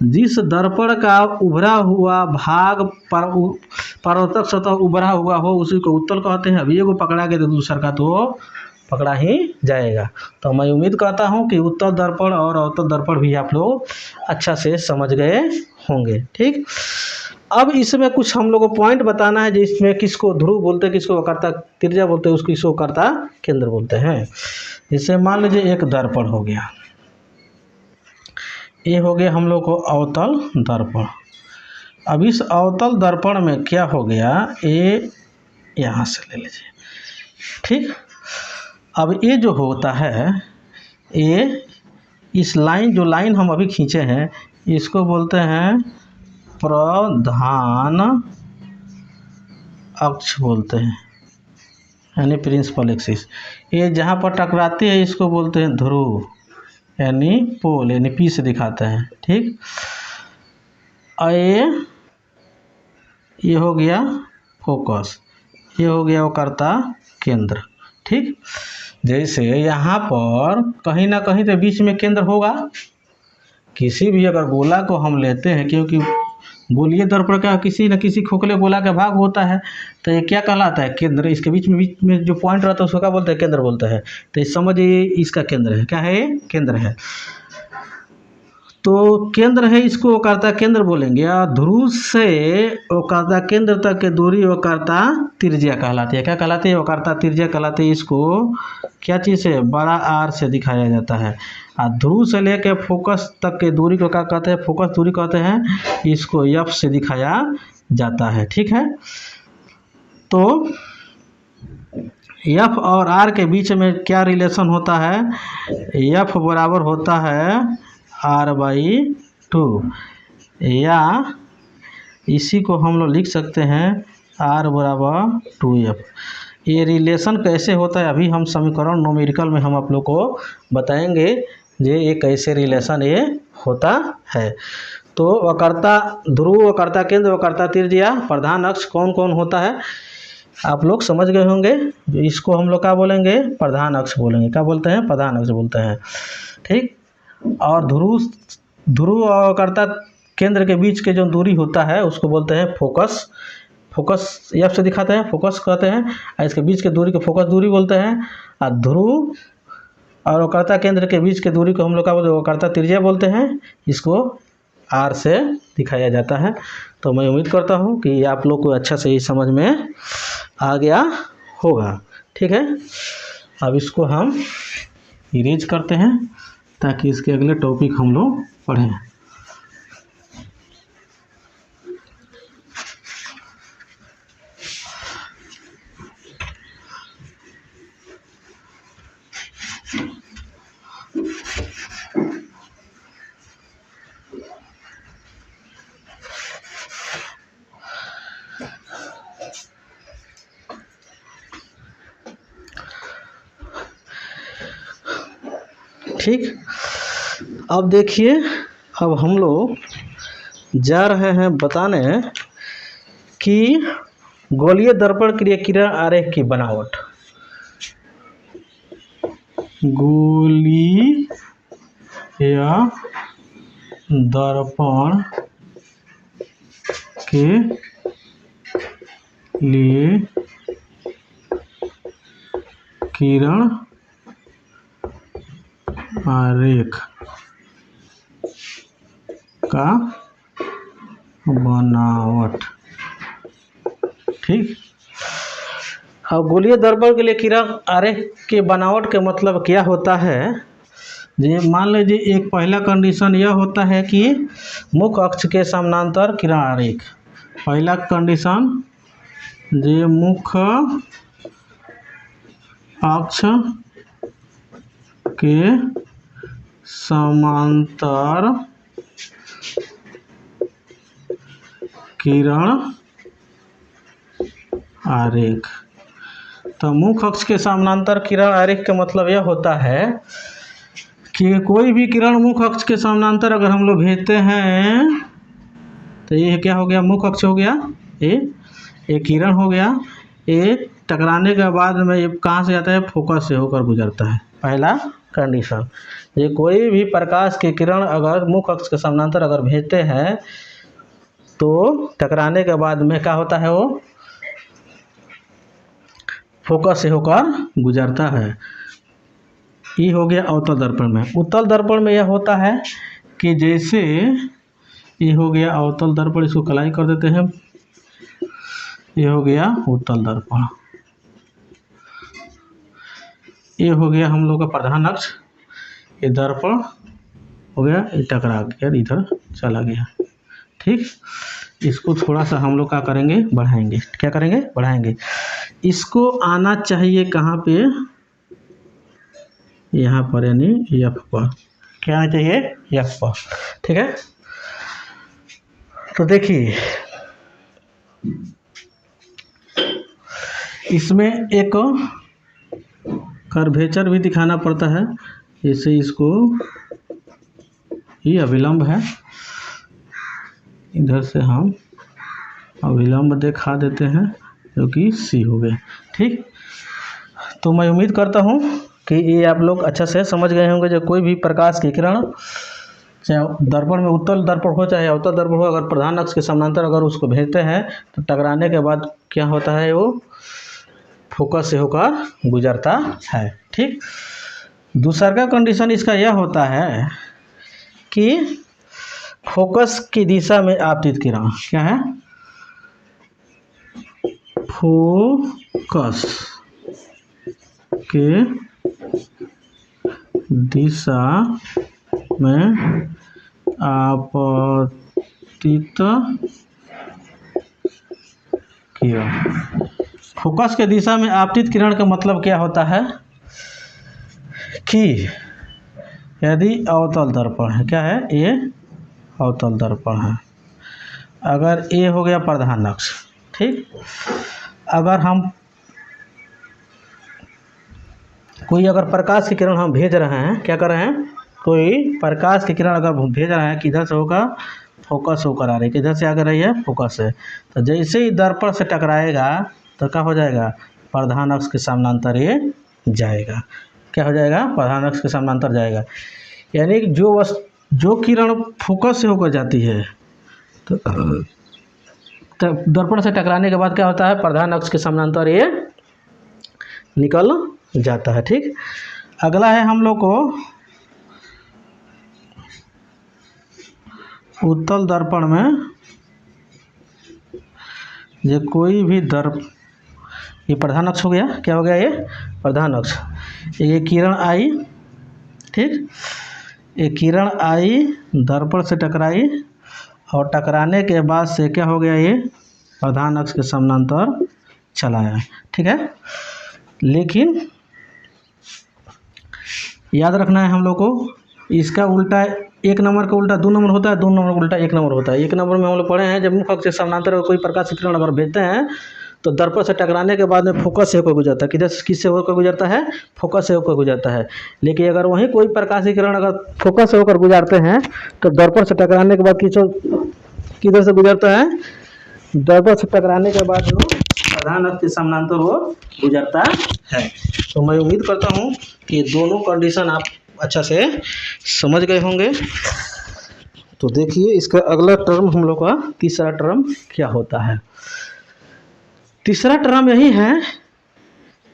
जिस दर्पण का उभरा हुआ भाग परावर्तक सतह उभरा हुआ हो उसी को उत्तल कहते हैं। अब ये को पकड़ा गया तो दूसरा का तो पकड़ा ही जाएगा। तो मैं उम्मीद करता हूँ कि उत्तल दर्पण और अवतल दर्पण भी आप लोग अच्छा से समझ गए होंगे। ठीक, अब इसमें कुछ हम लोग को पॉइंट बताना है जिसमें किसको ध्रुव बोलते हैं, किसको वक्रता त्रिज्या बोलते हैं, उसको किसको वक्रता केंद्र बोलते हैं। जैसे मान लीजिए एक दर्पण हो गया, ये हो गया हम लोग को अवतल दर्पण। अब इस अवतल दर्पण में क्या हो गया, ये यहाँ से ले लीजिए। ठीक, अब ये जो होता है, ये इस लाइन जो लाइन हम अभी खींचे हैं इसको बोलते हैं प्रधान अक्ष बोलते हैं, यानी प्रिंसिपल एक्सिस। ये जहाँ पर टकराती है इसको बोलते हैं ध्रुव, यानी पोल, यानी पी से दिखाते हैं। ठीक, और ये हो गया फोकस, ये हो गया वक्रता केंद्र। ठीक, जैसे यहाँ पर कहीं ना कहीं तो बीच में केंद्र होगा। किसी भी अगर गोला को हम लेते हैं, क्योंकि गोलीय दर्पण का किसी न किसी खोखले गोला का भाग होता है, तो ये क्या कहलाता है, केंद्र। इसके बीच में जो पॉइंट रहता है उसको क्या बोलते हैं, केंद्र बोलते हैं। तो समझिए इसका केंद्र है, क्या है, केंद्र है। तो केंद्र है, इसको वक्रता केंद्र बोलेंगे। और ध्रुव से वक्रता केंद्र तक की दूरी वक्रता त्रिज्या कहलाती है। क्या कहलाती है? वक्रता त्रिज्या कहलाती है। इसको क्या चीज़ है? बड़ा आर से दिखाया जाता है। और ध्रुव से लेकर फोकस तक की दूरी को क्या कहते हैं? फोकस दूरी कहते हैं। इसको एफ से दिखाया जाता है। ठीक है, तो एफ और आर के बीच में क्या रिलेशन होता है? एफ बराबर होता है r/2, या इसी को हम लोग लिख सकते हैं r बराबर 2f। ये रिलेशन कैसे होता है अभी हम समीकरण न्यूमेरिकल में हम आप लोग को बताएंगे ये कैसे रिलेशन ये होता है। तो वक्रता ध्रुव, वक्रता केंद्र, वक्रता त्रिज्या, प्रधान अक्ष कौन कौन होता है आप लोग समझ गए होंगे। इसको हम लोग क्या बोलेंगे? प्रधान अक्ष बोलेंगे। क्या बोलते हैं? प्रधान अक्ष बोलते हैं। ठीक, और ध्रुव और वक्रता केंद्र के बीच के जो दूरी होता है उसको बोलते हैं फोकस। फोकस एफ से दिखाते हैं, फोकस कहते हैं। और इसके बीच के दूरी को फोकस दूरी बोलते हैं। और ध्रुव और वक्रता केंद्र के बीच के दूरी को हम लोग क्या बोलते हैं? वक्रता त्रिज्या बोलते हैं। इसको आर से दिखाया जाता है। तो मैं उम्मीद करता हूँ कि आप लोग को अच्छा से ही समझ में आ गया होगा। ठीक है, अब इसको हम इरेज करते हैं ताकि इसके अगले टॉपिक हम लोग पढ़ें। ठीक, अब देखिए, अब हम लोग जा रहे हैं बताने कि गोलीय दर्पण क्रिया किरण आरेख की बनावट। गोलीय दर्पण के लिए किरण आरेख का बनावट। ठीक, अब गोलीय दर्पण के लिए किरण आरेख के बनावट के मतलब क्या होता है? जी मान लीजिए एक पहला कंडीशन यह होता है कि मुख्य अक्ष के समानांतर किरण आरेख। पहला कंडीशन जी मुख्य अक्ष के समांतर किरण आरेख। तो मुख्य अक्ष के समानांतर किरण आरेख का मतलब यह होता है कि कोई भी किरण मुख्य अक्ष के समानांतर अगर हम लोग भेजते हैं तो ये क्या हो गया? मुख्य अक्ष हो गया, ये किरण हो गया। ये टकराने के बाद में ये कहाँ से जाता है? फोकस से होकर गुजरता है। पहला कंडीशन, ये कोई भी प्रकाश की किरण अगर मुख्य अक्ष के समानांतर अगर भेजते हैं तो टकराने के बाद में क्या होता है? वो फोकस से होकर गुजरता है। ये हो गया अवतल दर्पण में। उत्तल दर्पण में यह होता है कि जैसे ये हो गया अवतल दर्पण, इसको कलाई कर देते हैं, ये हो गया उत्तल दर्पण। ये हो गया हम लोग का प्रधान अक्ष, ये दर्पण हो गया, ये टकरा गया, इधर चला गया। ठीक, इसको थोड़ा सा हम लोग क्या करेंगे? बढ़ाएंगे। क्या करेंगे? बढ़ाएंगे। इसको आना चाहिए कहाँ पे? यहाँ पर, यानी एफ पर। क्या आना चाहिए? एफ पर। ठीक है, तो देखिए इसमें एक कर्वेचर भी दिखाना पड़ता है। जैसे इसको ये अभिलंब है, इधर से हम अभिलंब दिखा देते हैं जो कि सी हो गया। ठीक, तो मैं उम्मीद करता हूँ कि ये आप लोग अच्छा से समझ गए होंगे। जो कोई भी प्रकाश की किरण चाहे दर्पण में उत्तल दर्पण हो चाहे अवतल दर्पण हो, अगर प्रधान अक्ष के समानांतर अगर उसको भेजते हैं तो टकराने के बाद क्या होता है? वो फोकस से होकर गुजरता है। ठीक, दूसरा का कंडीशन इसका यह होता है कि फोकस की दिशा में आपतित किरण क्या है? फोकस के दिशा में आपतित किरण। फोकस के दिशा में आपतित किरण का मतलब क्या होता है कि यदि अवतल दर्पण है, क्या है ये? अवतल दर्पण है। अगर ये हो गया प्रधान अक्ष, ठीक। अगर हम कोई अगर प्रकाश की किरण हम भेज रहे हैं, क्या कर रहे हैं? कोई प्रकाश की किरण अगर भेज रहे हैं, किधर से होगा? फोकस होकर आ रही है। किधर से आकर रही है? फोकस से। तो जैसे ही दर्पण से टकराएगा तो क्या हो जाएगा? प्रधान अक्ष के समानांतर ये जाएगा। क्या हो जाएगा? प्रधान अक्ष के समानांतर जाएगा। यानी जो किरण फोकस से होकर जाती है तो दर्पण से टकराने के बाद क्या होता है? प्रधान अक्ष के समानांतर ये निकल जाता है, ठीक। अगला है हम लोग को उत्तल दर्पण में ये कोई भी ये प्रधान अक्ष हो गया। क्या हो गया? ये प्रधान अक्ष। ये किरण आई, ठीक। ये किरण आई, दर्पण से टकराई और टकराने के बाद से क्या हो गया? ये प्रधान अक्ष के समानांतर चला है, ठीक है। लेकिन याद रखना है हम लोग को, इसका उल्टा 1 नंबर का उल्टा 2 नंबर होता है, 2 नंबर का उल्टा 1 नंबर होता है। 1 नंबर में हम लोग पढ़े हैं, जब मुख्य अक्ष से समानांतर कोई प्रकाश किरण अगर भेजते हैं तो दर्पण से टकराने के बाद में फोकस से होकर गुजरता है। किससे होकर गुजरता है? फोकस से होकर गुजरता है। लेकिन अगर वहीं कोई प्रकाश किरण अगर फोकस से होकर गुजरते हैं तो दर्पण से टकराने के बाद किधर से गुजरता है? दर्पण से टकराने के बाद वो प्रधान अक्ष के समानांतर वो गुजरता है। तो मैं उम्मीद करता हूँ कि ये दोनों कंडीशन आप अच्छा से समझ गए होंगे। तो देखिए इसका अगला टर्म हम लोग का तीसरा टर्म क्या होता है। तीसरा टर्म यही है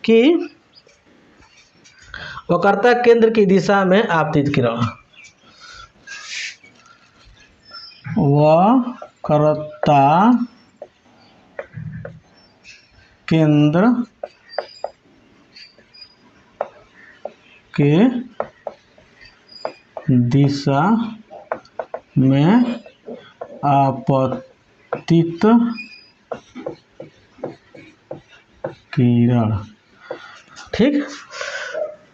कि वक्रता केंद्र की दिशा में आपतित किरण। वक्रता केंद्र के दिशा में आपतित किरण, ठीक।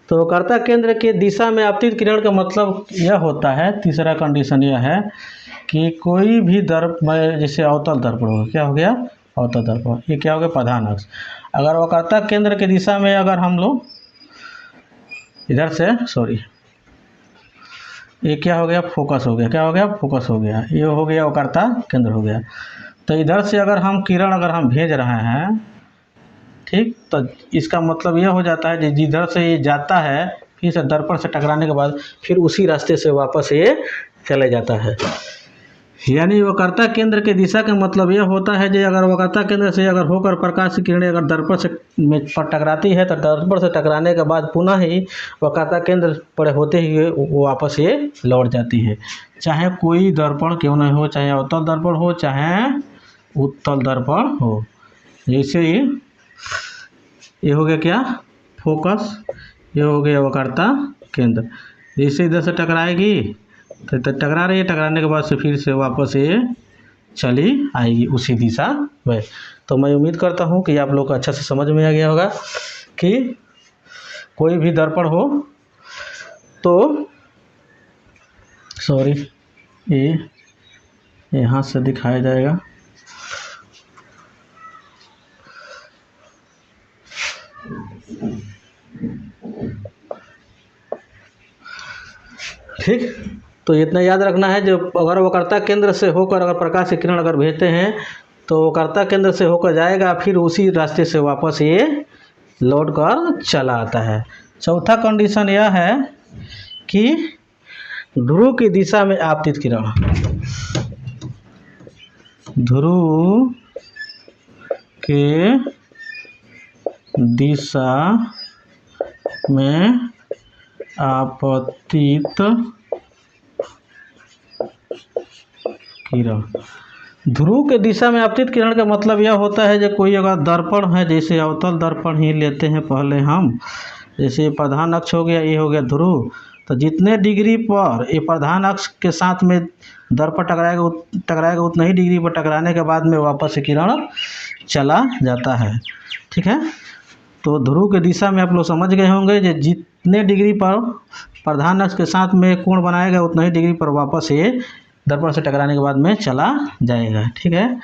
तो वक्रता केंद्र के दिशा में आपतित किरण का मतलब यह होता है, तीसरा कंडीशन यह है कि कोई भी दर्पण, जैसे अवतल दर्पण हो, क्या हो गया? अवतल दर्पण। ये क्या हो गया? प्रधान अक्ष। अगर वक्रता केंद्र की दिशा में अगर हम लोग इधर से, ये क्या हो गया? फोकस हो गया। क्या हो गया? फोकस हो गया। ये हो गया वक्रता केंद्र हो गया। तो इधर से अगर हम किरण अगर हम भेज रहे हैं, ठीक, तो इसका मतलब यह हो जाता है जिधर से ये जाता है फिर से दर्पण से टकराने के बाद फिर उसी रास्ते से वापस ये चले जाता है। यानी वक्रता केंद्र के दिशा का मतलब यह होता है जो अगर वक्रता केंद्र से अगर होकर प्रकाश की किरणें अगर दर्पण से पर टकराती है तो दर्पण से टकराने के बाद पुनः ही वक्रता केंद्र पर होते ही वो वापस ये लौट जाती है। चाहे कोई दर्पण क्यों नहीं हो, चाहे अवतल दर्पण हो चाहे उत्तल दर्पण हो। जैसे ये हो गया क्या? फोकस। ये हो गया वक्रता केंद्र। जैसे इधर से टकराएगी तो टकरा रही है, टकराने के बाद से फिर से वापस ये चली आएगी उसी दिशा में। तो मैं उम्मीद करता हूँ कि आप लोग को अच्छा से समझ में आ गया होगा कि कोई भी दर्पण हो तो ये यहाँ से दिखाया जाएगा। ठीक, तो इतना याद रखना है, जो अगर वक्रता केंद्र से होकर अगर प्रकाश की किरण अगर भेजते हैं तो वक्रता केंद्र से होकर जाएगा, फिर उसी रास्ते से वापस ये लौट कर चला आता है। चौथा कंडीशन यह है कि ध्रुव की दिशा में आपतित किरण। ध्रुव के दिशा में आपतित किरण। ध्रुव के दिशा में आपतित किरण का मतलब यह होता है, जो कोई अगर दर्पण है, जैसे अवतल दर्पण ही लेते हैं पहले हम, जैसे प्रधान अक्ष हो गया, ये हो गया ध्रुव, तो जितने डिग्री पर ये प्रधान अक्ष के साथ में दर्पण टकराएगा उतना ही डिग्री पर टकराने के बाद में वापस से किरण चला जाता है। ठीक है, तो ध्रुव के दिशा में आप लोग समझ गए होंगे, जो जितने डिग्री पर प्रधान अक्ष के साथ में कोण बनाएगा उतना ही डिग्री पर वापस ये दर्पण से टकराने के बाद में चला जाएगा। ठीक है,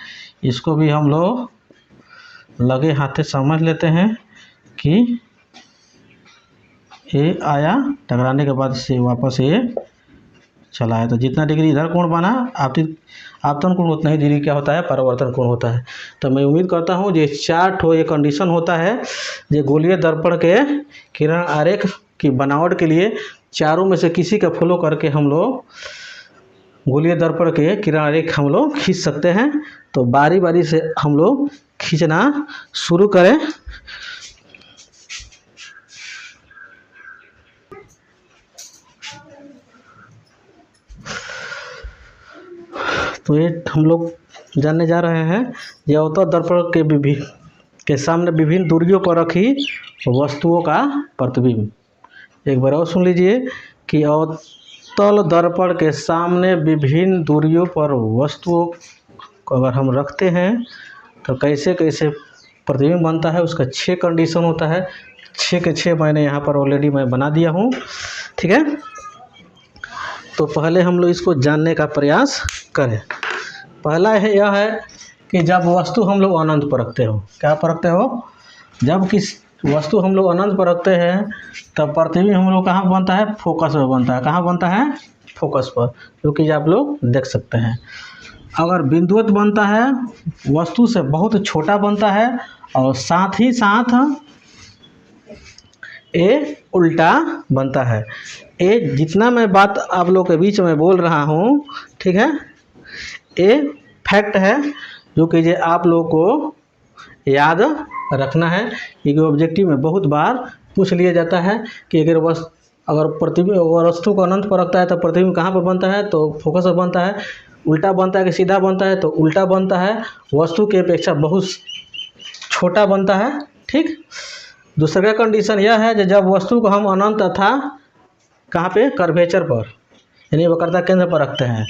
इसको भी हम लोग लगे हाथे समझ लेते हैं कि ये आया, टकराने के बाद से वापस ये चला है, तो जितना डिग्री इधर कोण बना आपतन कोण उतना ही डिग्री क्या होता है, परावर्तन कोण होता है। तो मैं उम्मीद करता हूँ ये चार्ट हो, ये कंडीशन होता है जो गोलीय दर्पण के किरण आरेख की बनावट के लिए चारों में से किसी का फॉलो करके हम लोग गोलीय दर्पण के किरण आरेख हम लोग खींच सकते हैं। तो बारी बारी से हम लोग खींचना शुरू करें। तो ये हम लोग जानने जा रहे हैं, ये अवतल दर्पण के सामने विभिन्न दूरियों पर रखी वस्तुओं का प्रतिबिंब। एक बार और सुन लीजिए कि अवतल दर्पण के सामने विभिन्न दूरियों पर वस्तुओं को अगर हम रखते हैं तो कैसे कैसे प्रतिबिंब बनता है, उसका 6 कंडीशन होता है। 6 के 6 मैंने यहाँ पर ऑलरेडी मैं बना दिया हूँ। ठीक है, तो पहले हम लोग इसको जानने का प्रयास करें। पहला यह है कि जब वस्तु हम लोग अनंत पर रखते हो, क्या पर रखते हो, जब किस वस्तु हम लोग अनंत पर रखते हैं तब प्रतिबिंब हम लोग कहाँ बनता है, फोकस पर बनता है। कहाँ बनता है, फोकस पर, जो कि आप लोग देख सकते हैं। अगर बिंदुवत बनता है, वस्तु से बहुत छोटा बनता है और साथ ही साथ ये उल्टा बनता है। ये जितना मैं बात आप लोग के बीच में बोल रहा हूँ, ठीक है, ये फैक्ट है जो कि ये आप लोग को याद रखना है, क्योंकि ऑब्जेक्टिव में बहुत बार पूछ लिया जाता है कि अगर वस्तु को अनंत पर रखता है तो प्रतिबिंब कहाँ पर बनता है, तो फोकस पर बनता है। उल्टा बनता है कि सीधा बनता है, तो उल्टा बनता है, वस्तु की अपेक्षा बहुत छोटा बनता है। ठीक, दूसरा कंडीशन यह है कि जब वस्तु को हम अनंत तथा कहाँ पे, कर्वेचर पर, यानी वक्रता केंद्र पर रखते हैं,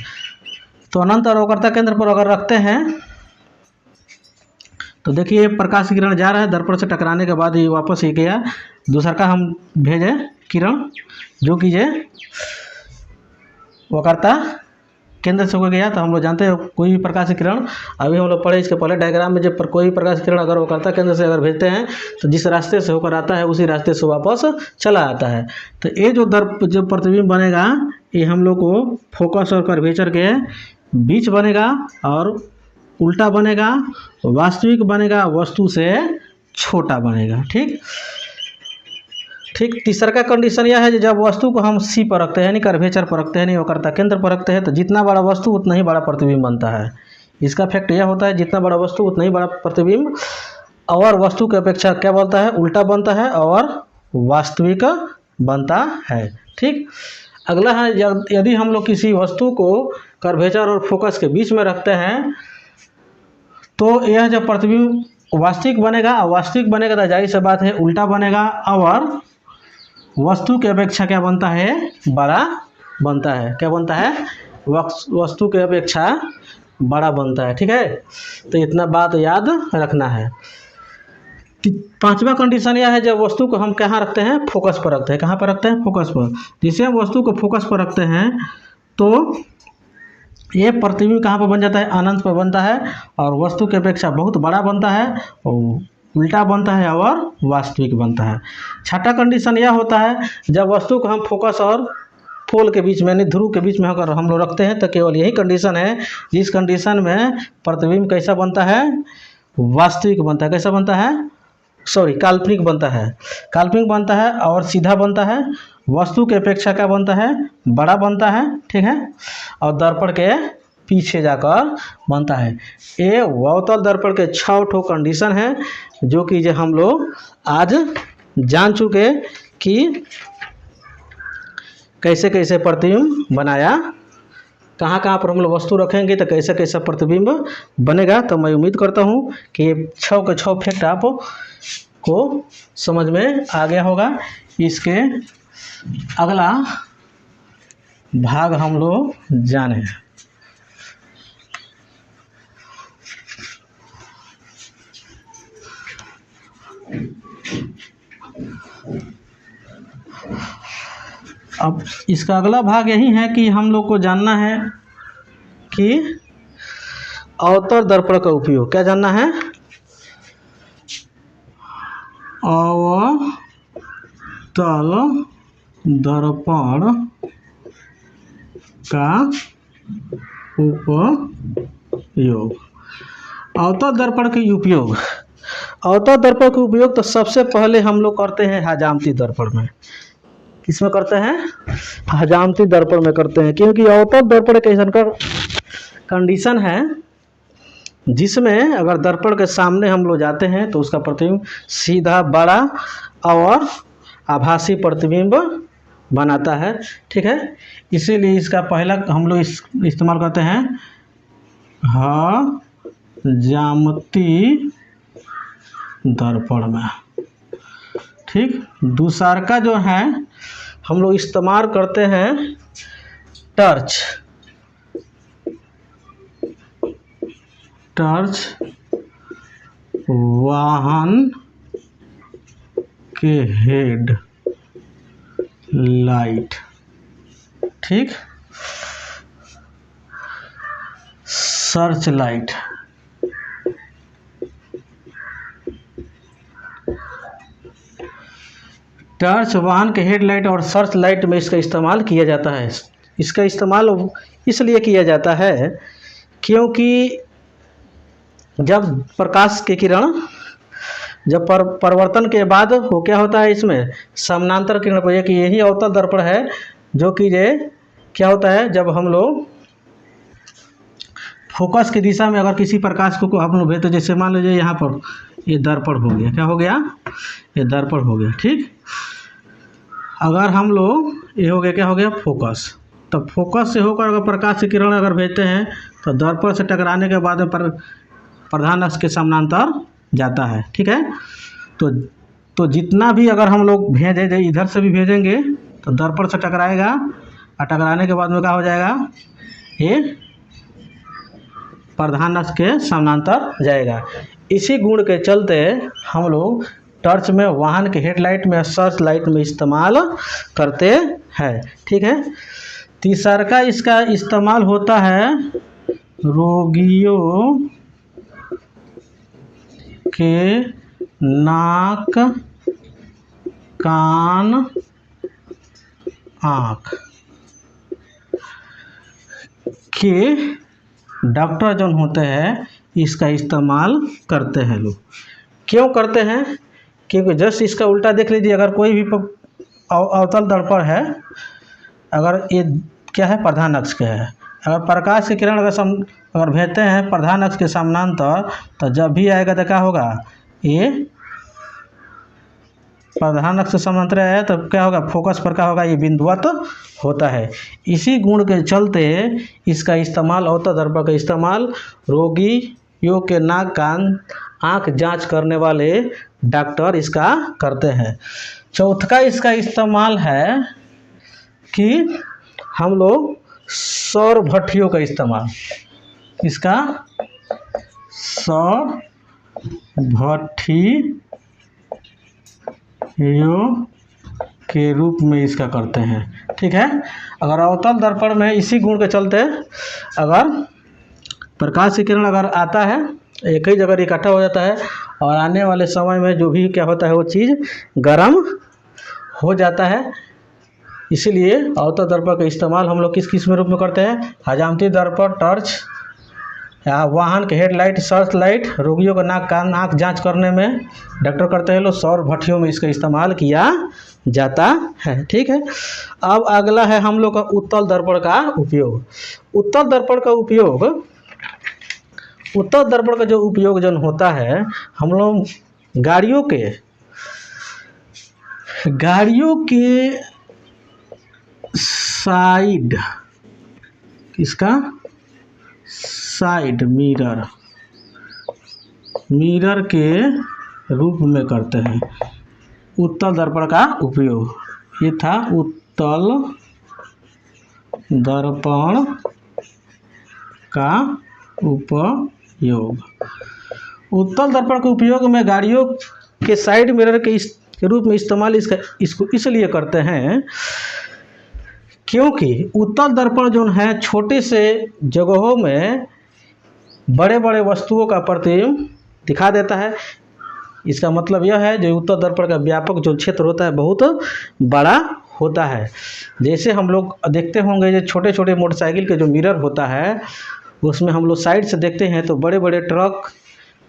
तो अनंत और वक्रता केंद्र पर अगर रखते हैं तो देखिए प्रकाश किरण जा रहा है, दर्पण से टकराने के बाद ये वापस ही गया। दूसरा का हम भेजे किरण जो कि ये वक्रता केंद्र से हो गया। तो हम लोग जानते हैं कोई भी प्रकाश किरण, अभी हम लोग पढ़े इसके पहले डायग्राम में, जब कोई भी प्रकाश किरण अगर वक्रता केंद्र से अगर भेजते हैं तो जिस रास्ते से होकर आता है उसी रास्ते से वापस चला आता है। तो ये जो प्रतिबिंब बनेगा ये हम लोग को फोकस और कर्वेचर के बीच बनेगा और उल्टा बनेगा, वास्तविक बनेगा, वस्तु से छोटा बनेगा। ठीक, तीसरा का कंडीशन यह है कि जब वस्तु को हम सी पर रखते हैं, यानी कर्वेचर पर रखते हैं, यानी वक्रता केंद्र पर रखते हैं, तो जितना बड़ा वस्तु उतना ही बड़ा प्रतिबिंब बनता है। इसका फैक्ट यह होता है जितना बड़ा वस्तु उतना ही बड़ा प्रतिबिंब, और वस्तु की अपेक्षा क्या बनता है, उल्टा बनता है और वास्तविक बनता है। ठीक, अगला है, यदि हम लोग किसी वस्तु को कर्वेचर और फोकस के बीच में रखते हैं तो यह जब प्रतिबिंब वास्तविक बनेगा, और वास्तविक बनेगा तो जाहिर सी बात है उल्टा बनेगा और वस्तु की अपेक्षा क्या बनता है, बड़ा बनता है। क्या बनता है, वस्तु की अपेक्षा बड़ा बनता है। ठीक है, तो इतना बात याद रखना है। पांचवा कंडीशन यह है जब वस्तु को हम कहाँ रखते हैं, फोकस पर रखते हैं। कहाँ पर रखते हैं, फोकस पर। जिसे हम वस्तु को फोकस पर रखते हैं तो ये प्रतिबिंब कहाँ पर बन जाता है, अनंत पर बनता है और वस्तु की अपेक्षा बहुत बड़ा बनता है और उल्टा बनता है और वास्तविक बनता है। छठा कंडीशन यह होता है जब वस्तु को हम फोकस और पोल के बीच में, यानी ध्रुव के बीच में अगर हम लोग रखते हैं तो केवल यही कंडीशन है जिस कंडीशन में प्रतिबिंब कैसा बनता है, वास्तविक बनता है। कैसा बनता है, काल्पनिक बनता है। काल्पनिक बनता है और सीधा बनता है, वस्तु की अपेक्षा क्या बनता है, बड़ा बनता है। ठीक है, और दर्पण के पीछे जाकर बनता है। ये अवतल दर्पण के 6 ठो कंडीशन है जो कि हम लोग आज जान चुके कि कैसे कैसे प्रतिबिंब बनाया कहाँ कहाँ पर हम लोग वस्तु रखेंगे तो कैसा कैसा प्रतिबिंब बनेगा। तो मैं उम्मीद करता हूँ कि ये 6 के 6 फैक्ट आप को समझ में आ गया होगा। इसके अगला भाग हम लोग जाने। अब इसका अगला भाग यही है कि हम लोग को जानना है कि अवतल दर्पण का उपयोग। क्या जानना है? अवतल दर्पण का उपयोग। अवतल दर्पण के उपयोग। अवतल दर्पण का उपयोग तो सबसे पहले हम लोग करते हैं हजामती दर्पण में। किसमें करते हैं? हजामती दर्पण में करते हैं, क्योंकि अवतल दर्पण एक ऐसा कंडीशन है जिसमें अगर दर्पण के सामने हम लोग जाते हैं तो उसका प्रतिबिंब सीधा बड़ा और आभासी प्रतिबिंब बनाता है। ठीक है, इसीलिए इसका पहला हम लोग इस्तेमाल करते हैं हजामती दर्पण में। ठीक, दूसरा का जो है हम लोग इस्तेमाल करते हैं टर्च वाहन के हेड लाइट। ठीक, सर्च लाइट। टर्च वाहन के हेडलाइट और सर्च लाइट में इसका इस्तेमाल किया जाता है। इसका इस्तेमाल इसलिए किया जाता है क्योंकि जब प्रकाश के किरण जब परिवर्तन के बाद वो क्या होता है, इसमें समानांतर किरण पर, कि यही अवतल दर्पण है जो कि ये क्या होता है, जब हम लोग फोकस की दिशा में अगर किसी प्रकाश को हम लोग भेजते, जैसे मान लीजिए यहाँ पर ये दर्पण हो गया। क्या हो गया? ये दर्पण हो गया। ठीक, अगर हम लोग ये हो गया, क्या हो गया? फोकस। तब फोकस से होकर अगर प्रकाश की किरण अगर भेजते हैं तो दर्पण से टकराने के बाद प्रधान अक्ष के समानांतर जाता है। ठीक है, तो जितना भी अगर हम लोग भेजें, इधर से भी भेजेंगे तो दर्पण से टकराएगा और टकराने के बाद में क्या हो जाएगा? ये प्रधान अक्ष के समानांतर जाएगा। इसी गुण के चलते हम लोग टर्च में वाहन के हेडलाइट में, सर्च लाइट में इस्तेमाल करते हैं। ठीक है, तीसरा का इसका इस्तेमाल होता है रोगियों के नाक, कान, आँख के डॉक्टर जो होते हैं इसका इस्तेमाल करते हैं लोग। क्यों करते हैं? क्योंकि जस्ट इसका उल्टा देख लीजिए, अगर कोई भी अवतल दर्पण है, अगर ये क्या है? प्रधान अक्ष के है। अगर प्रकाश की किरण अगर भेजते हैं प्रधान अक्ष के समानांतर तो जब भी आएगा तो क्या होगा? ये प्रधान अक्ष से समानांतर आया तो क्या होगा? फोकस पर क्या होगा? ये बिंदुवत होता है। इसी गुण के चलते इसका इस्तेमाल, अवतल दर्पण का इस्तेमाल रोगियों के नाक, कान, आँख जांच करने वाले डॉक्टर इसका करते हैं। चौथा इसका इस्तेमाल है कि हम लोग सौर भट्टियों का इस्तेमाल, इसका सौर भट्टियों के रूप में इसका करते हैं। ठीक है, अगर अवतल दर्पण में इसी गुण के चलते अगर प्रकाश की किरण अगर आता है, एक ही जगह इकट्ठा हो जाता है और आने वाले समय में जो भी क्या होता है वो चीज़ गर्म हो जाता है। इसीलिए अवतल दर्पण का इस्तेमाल हम लोग किस किस में रूप में करते हैं? हजामती दर्पण, टर्च, वाहन के हेडलाइट, सर्च लाइट, रोगियों का नाक, कान, आँख जांच करने में डॉक्टर करते हैं लोग, सौर भट्टियों में इसका इस्तेमाल किया जाता है। ठीक है, अब अगला है हम लोग का उत्तल दर्पण का उपयोग। उत्तल दर्पण का उपयोग, उत्तल दर्पण का जो उपयोग जो होता है, हम लोग गाड़ियों के साइड इसका साइड मिरर के रूप में करते हैं उत्तल दर्पण का उपयोग। ये था उत्तल दर्पण का उपयोग। उत्तल दर्पण के उपयोग में गाड़ियों के साइड मिरर के रूप में इस्तेमाल इसको इसलिए करते हैं क्योंकि उत्तल दर्पण जो है छोटे से जगहों में बड़े बड़े वस्तुओं का प्रतिबिंब दिखा देता है। इसका मतलब यह है जो उत्तल दर्पण का व्यापक जो क्षेत्र होता है बहुत बड़ा होता है। जैसे हम लोग देखते होंगे जो छोटे छोटे मोटरसाइकिल के जो मिरर होता है उसमें हम लोग साइड से देखते हैं तो बड़े बड़े ट्रक,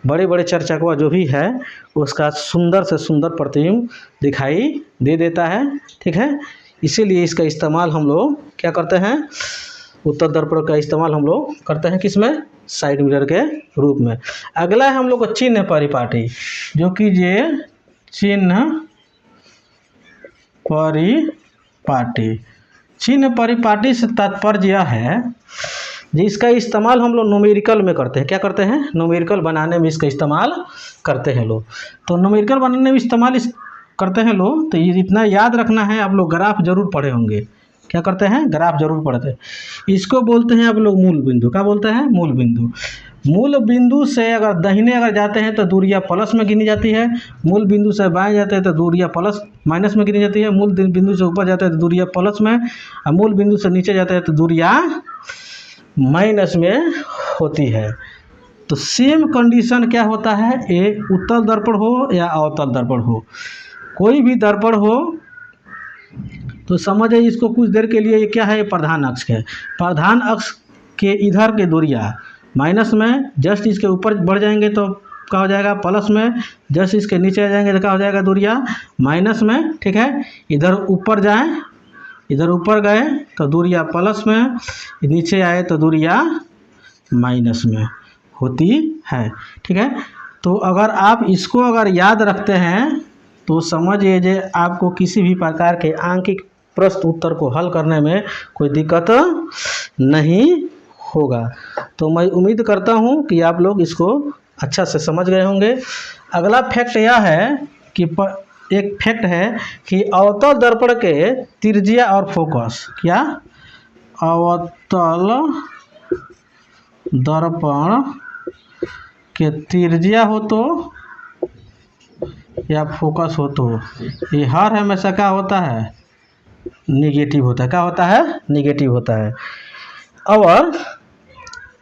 बड़े बड़े चार चक्का जो भी है उसका सुंदर से सुंदर प्रतिबिंब दिखाई दे देता है। ठीक है, इसीलिए इसका इस्तेमाल हम लोग क्या करते हैं, उत्तल दर्पण का इस्तेमाल हम लोग करते हैं किसमें, साइड मिरर के रूप में। अगला है हम लोग को चिन्ह परिपाटी, जो कि ये चिन्ह परिपाटी से तात्पर्य यह है जिसका इस्तेमाल हम लोग न्यूमेरिकल में करते हैं। क्या करते हैं, न्यूमेरिकल बनाने में इसका इस्तेमाल करते हैं लोग। तो न्यूमेरिकल बनाने में इस्तेमाल करते हैं लोग, तो ये इतना याद रखना है, आप लोग ग्राफ जरूर पढ़े होंगे। क्या करते हैं, ग्राफ जरूर पढ़ते हैं। इसको बोलते हैं आप लोग मूल बिंदु। क्या बोलते हैं, मूल बिंदु। मूल बिंदु से अगर दाहिने अगर जाते हैं तो दूरियां प्लस में गिनी जाती है। मूल बिंदु से बाएं जाते हैं तो दूरियां माइनस में गिनी जाती है। मूल बिंदु से ऊपर जाते हैं तो दूरियां प्लस में, और मूल बिंदु से नीचे जाते हैं तो दूरियां माइनस में होती है। तो सेम कंडीशन क्या होता है, ये उत्तल दर्पण हो या अवतल दर्पण हो, कोई भी दर्पण हो तो समझिए इसको कुछ देर के लिए ये क्या है, ये प्रधान अक्ष है। प्रधान अक्ष के इधर के दूरियां माइनस में, जस्ट इसके ऊपर बढ़ जाएंगे तो क्या हो जाएगा, प्लस में। जस्ट इसके नीचे आ जाएंगे तो क्या हो जाएगा, दूरियां माइनस में। ठीक है, इधर ऊपर जाएं, इधर ऊपर गए तो दूरियां प्लस में, नीचे आए तो दूरियां माइनस में होती है। ठीक है, तो अगर आप इसको अगर याद रखते हैं तो समझ लीजिए आपको किसी भी प्रकार के आंकिक प्रश्न उत्तर को हल करने में कोई दिक्कत नहीं होगा। तो मैं उम्मीद करता हूं कि आप लोग इसको अच्छा से समझ गए होंगे। अगला फैक्ट यह है कि एक फैक्ट है कि अवतल दर्पण के त्रिज्या और फोकस, क्या, अवतल दर्पण के त्रिज्या हो तो या फोकस हो तो ये हर हमेशा क्या होता है, निगेटिव होता है। क्या होता है, निगेटिव होता है। और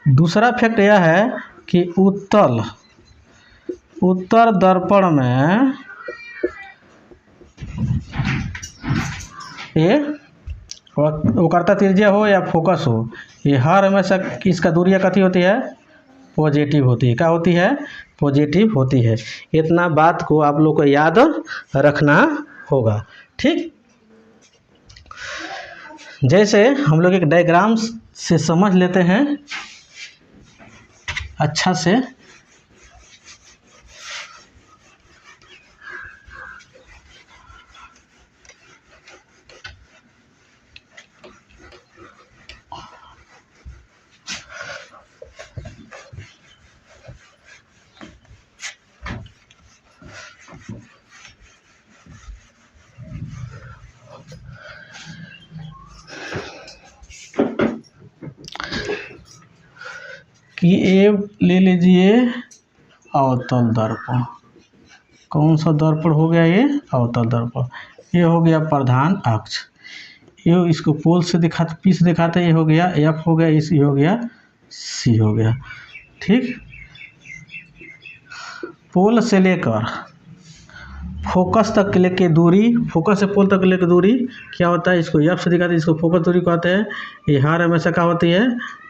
दूसरा फैक्ट यह है कि उत्तल दर्पण में ये वक्रता त्रिज्या हो या फोकस हो, ये हर हमेशा इसका दूरियां कथी होती है, पॉजिटिव होती है। क्या होती है, पॉजिटिव होती है। इतना बात को आप लोग को याद रखना होगा। ठीक, जैसे हम लोग एक डायग्राम से समझ लेते हैं अच्छा से। कि ये ले लीजिए अवतल दर्पण। कौन सा दर्पण हो गया, ये अवतल दर्पण। ये हो गया प्रधान अक्ष, ये इसको पोल से दिखाते, पी से दिखाते, ये हो गया एफ हो गया, इस हो गया सी हो गया। ठीक, पोल से लेकर फोकस तक लेके दूरी, फोकस से पोल तक लेकर दूरी क्या होता है, इसको एफ से दिखाते हैं, इसको फोकस दूरी कहते हैं। ये हर हमेशा क्या होती है,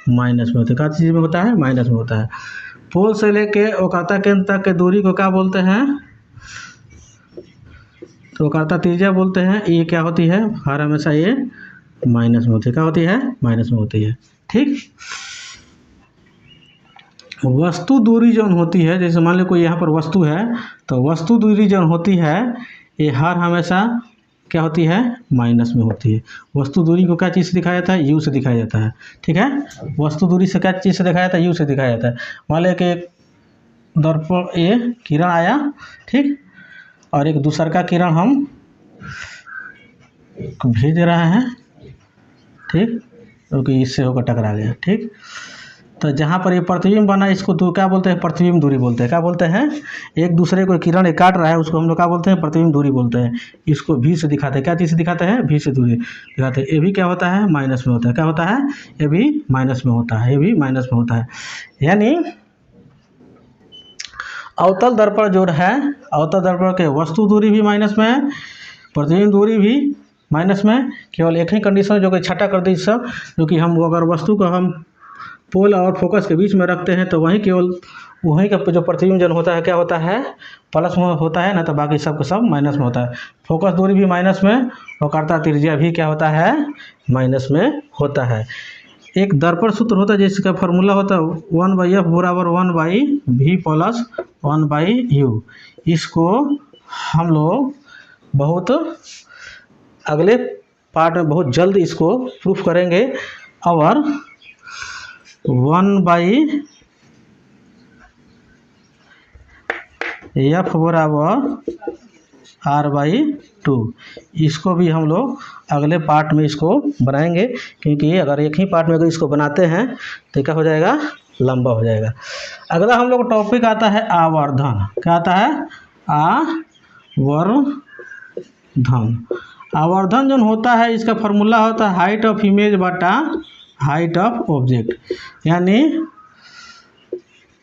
माइनस में होती है। क्या चीज़ में होता है, माइनस में होता है। पोल से लेके वक्रता केंद्र तक के दूरी को क्या बोलते हैं, तो वक्रता त्रिज्या बोलते हैं। ये क्या होती है, हर हमेशा ये माइनस में होती है। क्या होती है, माइनस में होती है। ठीक, वस्तु दूरी जो होती है, जैसे मान लो कोई यहाँ पर वस्तु है, तो वस्तु दूरी जो होती है ये हर हमेशा क्या होती है, माइनस में होती है। वस्तु दूरी को क्या चीज़ से दिखाया जाता है, यू से दिखाया जाता है। ठीक है, वस्तु दूरी से क्या चीज़ से दिखाया जाता है, यू से दिखाया जाता है। मान लें कि दर्पण ये किरण आया, ठीक, और एक दूसरा का किरण हम भेज रहे हैं, ठीक, क्योंकि इससे होकर टकरा गया। ठीक, तो जहाँ पर ये प्रतिबिंब बना इसको क्या बोलते हैं, प्रतिबिंब दूरी बोलते हैं। क्या बोलते हैं, एक दूसरे को किरण काट रहा है उसको हम लोग क्या बोलते हैं, प्रतिबिंब दूरी बोलते हैं। इसको भी से दिखाते हैं, क्या चीज़ से दिखाते हैं, भी से दूरी दिखाते हैं। ये भी क्या होता है, माइनस में होता है। क्या होता है, ये भी माइनस में होता है, ये भी माइनस में होता है। यानी अवतल दर्पण जो है, अवतल दर्पण के वस्तु दूरी भी माइनस में है, प्रतिबिंब दूरी भी माइनस में। केवल एक ही कंडीशन जो कि छठा कर दी सब, जो कि हम अगर वस्तु को हम पोल और फोकस के बीच में रखते हैं तो वहीं केवल वहीं का जो प्रतिबिंब जन होता है क्या होता है, प्लस में होता है ना, तो बाकी सब का सब माइनस में होता है। फोकस दूरी भी माइनस में, वक्रता त्रिज्या भी क्या होता है, माइनस में होता है। एक दर्पण सूत्र होता है जिसका फॉर्मूला होता है 1/f बराबर 1/v प्लस 1/u। इसको हम लोग बहुत अगले पार्ट में बहुत जल्द इसको प्रूफ करेंगे। और 1/f बराबर r/2, इसको भी हम लोग अगले पार्ट में इसको बनाएंगे, क्योंकि अगर एक ही पार्ट में अगर इसको बनाते हैं तो क्या हो जाएगा, लंबा हो जाएगा। अगला हम लोग टॉपिक आता है आवर्धन। क्या आता है, आवर्धन। आवर्धन जो होता है इसका फॉर्मूला होता है हाइट ऑफ इमेज बटा हाइट ऑफ ऑब्जेक्ट, यानी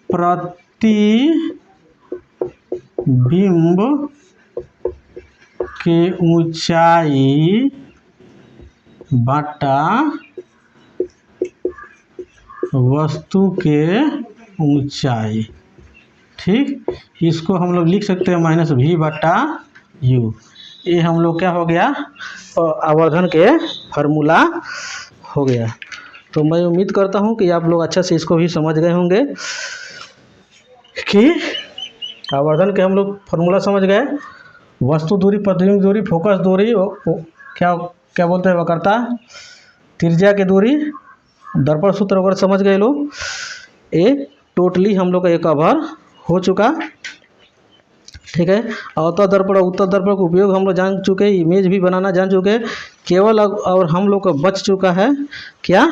प्रतिबिंब के ऊंचाई बटा वस्तु के ऊंचाई। ठीक, इसको हम लोग लिख सकते हैं -v/u। ये हम लोग क्या हो गया, आवर्धन के फार्मूला हो गया। तो मैं उम्मीद करता हूँ कि आप लोग अच्छा से इसको भी समझ गए होंगे कि आवर्धन के हम लोग फार्मूला समझ गए। वस्तु दूरी, प्रतिबिंब दूरी, फोकस दूरी, क्या क्या बोलते हैं, वक्रता त्रिज्या की दूरी, दर्पण सूत्र वगैरह समझ गए लोग। ये टोटली हम लोग का ये कवर हो चुका। ठीक है, अवतल दर्पण और उत्तल दर्पण का उपयोग हम लोग जान चुके, इमेज भी बनाना जान चुके। केवल और हम लोग का बच चुका है क्या,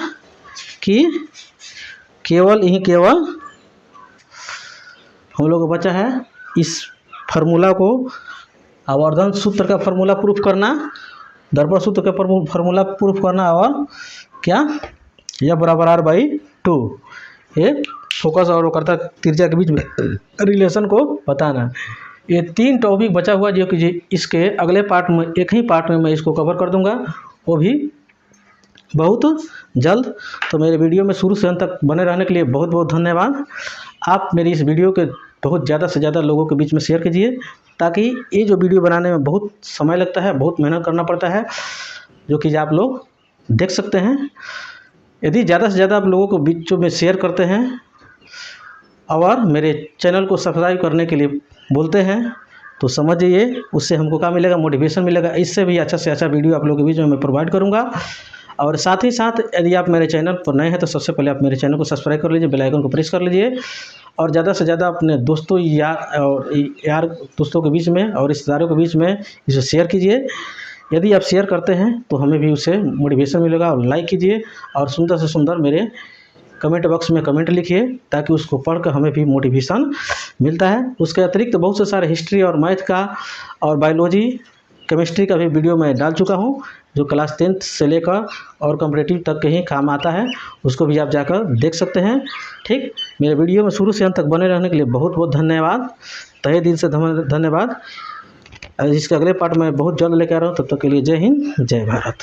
कि केवल हम लोग को बचा है इस फार्मूला को, आवर्धन सूत्र का फार्मूला प्रूफ करना, दर्पण सूत्र का फार्मूला प्रूफ करना, और क्या, यह बराबर r/2, ये फोकस और वक्रता त्रिज्या के बीच में रिलेशन को बताना। ये 3 टॉपिक बचा हुआ जो कि इसके अगले पार्ट में, एक ही पार्ट में मैं इसको कवर कर दूंगा, वो भी बहुत जल्द। तो मेरे वीडियो में शुरू से अंत तक बने रहने के लिए बहुत बहुत धन्यवाद। आप मेरी इस वीडियो के बहुत ज़्यादा से ज़्यादा लोगों के बीच में शेयर कीजिए, ताकि ये जो वीडियो बनाने में बहुत समय लगता है, बहुत मेहनत करना पड़ता है, जो कि आप लोग देख सकते हैं। यदि ज़्यादा से ज़्यादा आप लोगों को बीचों में शेयर करते हैं और मेरे चैनल को सब्सक्राइब करने के लिए बोलते हैं, तो समझिए उससे हमको क्या मिलेगा, मोटिवेशन मिलेगा। इससे भी अच्छा से अच्छा वीडियो आप लोगों के बीच में मैं प्रोवाइड करूँगा। और साथ ही साथ यदि आप मेरे चैनल पर नए हैं तो सबसे पहले आप मेरे चैनल को सब्सक्राइब कर लीजिए, बेल आइकन को प्रेस कर लीजिए, और ज़्यादा से ज़्यादा अपने दोस्तों यार दोस्तों के बीच में और रिश्तेदारों के बीच में इसे शेयर कीजिए। यदि आप शेयर करते हैं तो हमें भी उससे मोटिवेशन मिलेगा। और लाइक कीजिए और सुंदर से सुंदर मेरे कमेंट बॉक्स में कमेंट लिखिए, ताकि उसको पढ़कर हमें भी मोटिवेशन मिलता है। उसके अतिरिक्त बहुत से सारे हिस्ट्री और मैथ का और बायोलॉजी, केमिस्ट्री का भी वीडियो मैं डाल चुका हूँ, जो क्लास 10th से लेकर और कॉम्पिटिटिव तक के ही काम आता है, उसको भी आप जाकर देख सकते हैं। ठीक, मेरे वीडियो में शुरू से अंत तक बने रहने के लिए बहुत बहुत धन्यवाद, तहे दिल से धन्यवाद। इसके अगले पार्ट में बहुत जल्द लेकर आ रहा हूँ, तब तक के लिए जय हिंद, जय भारत।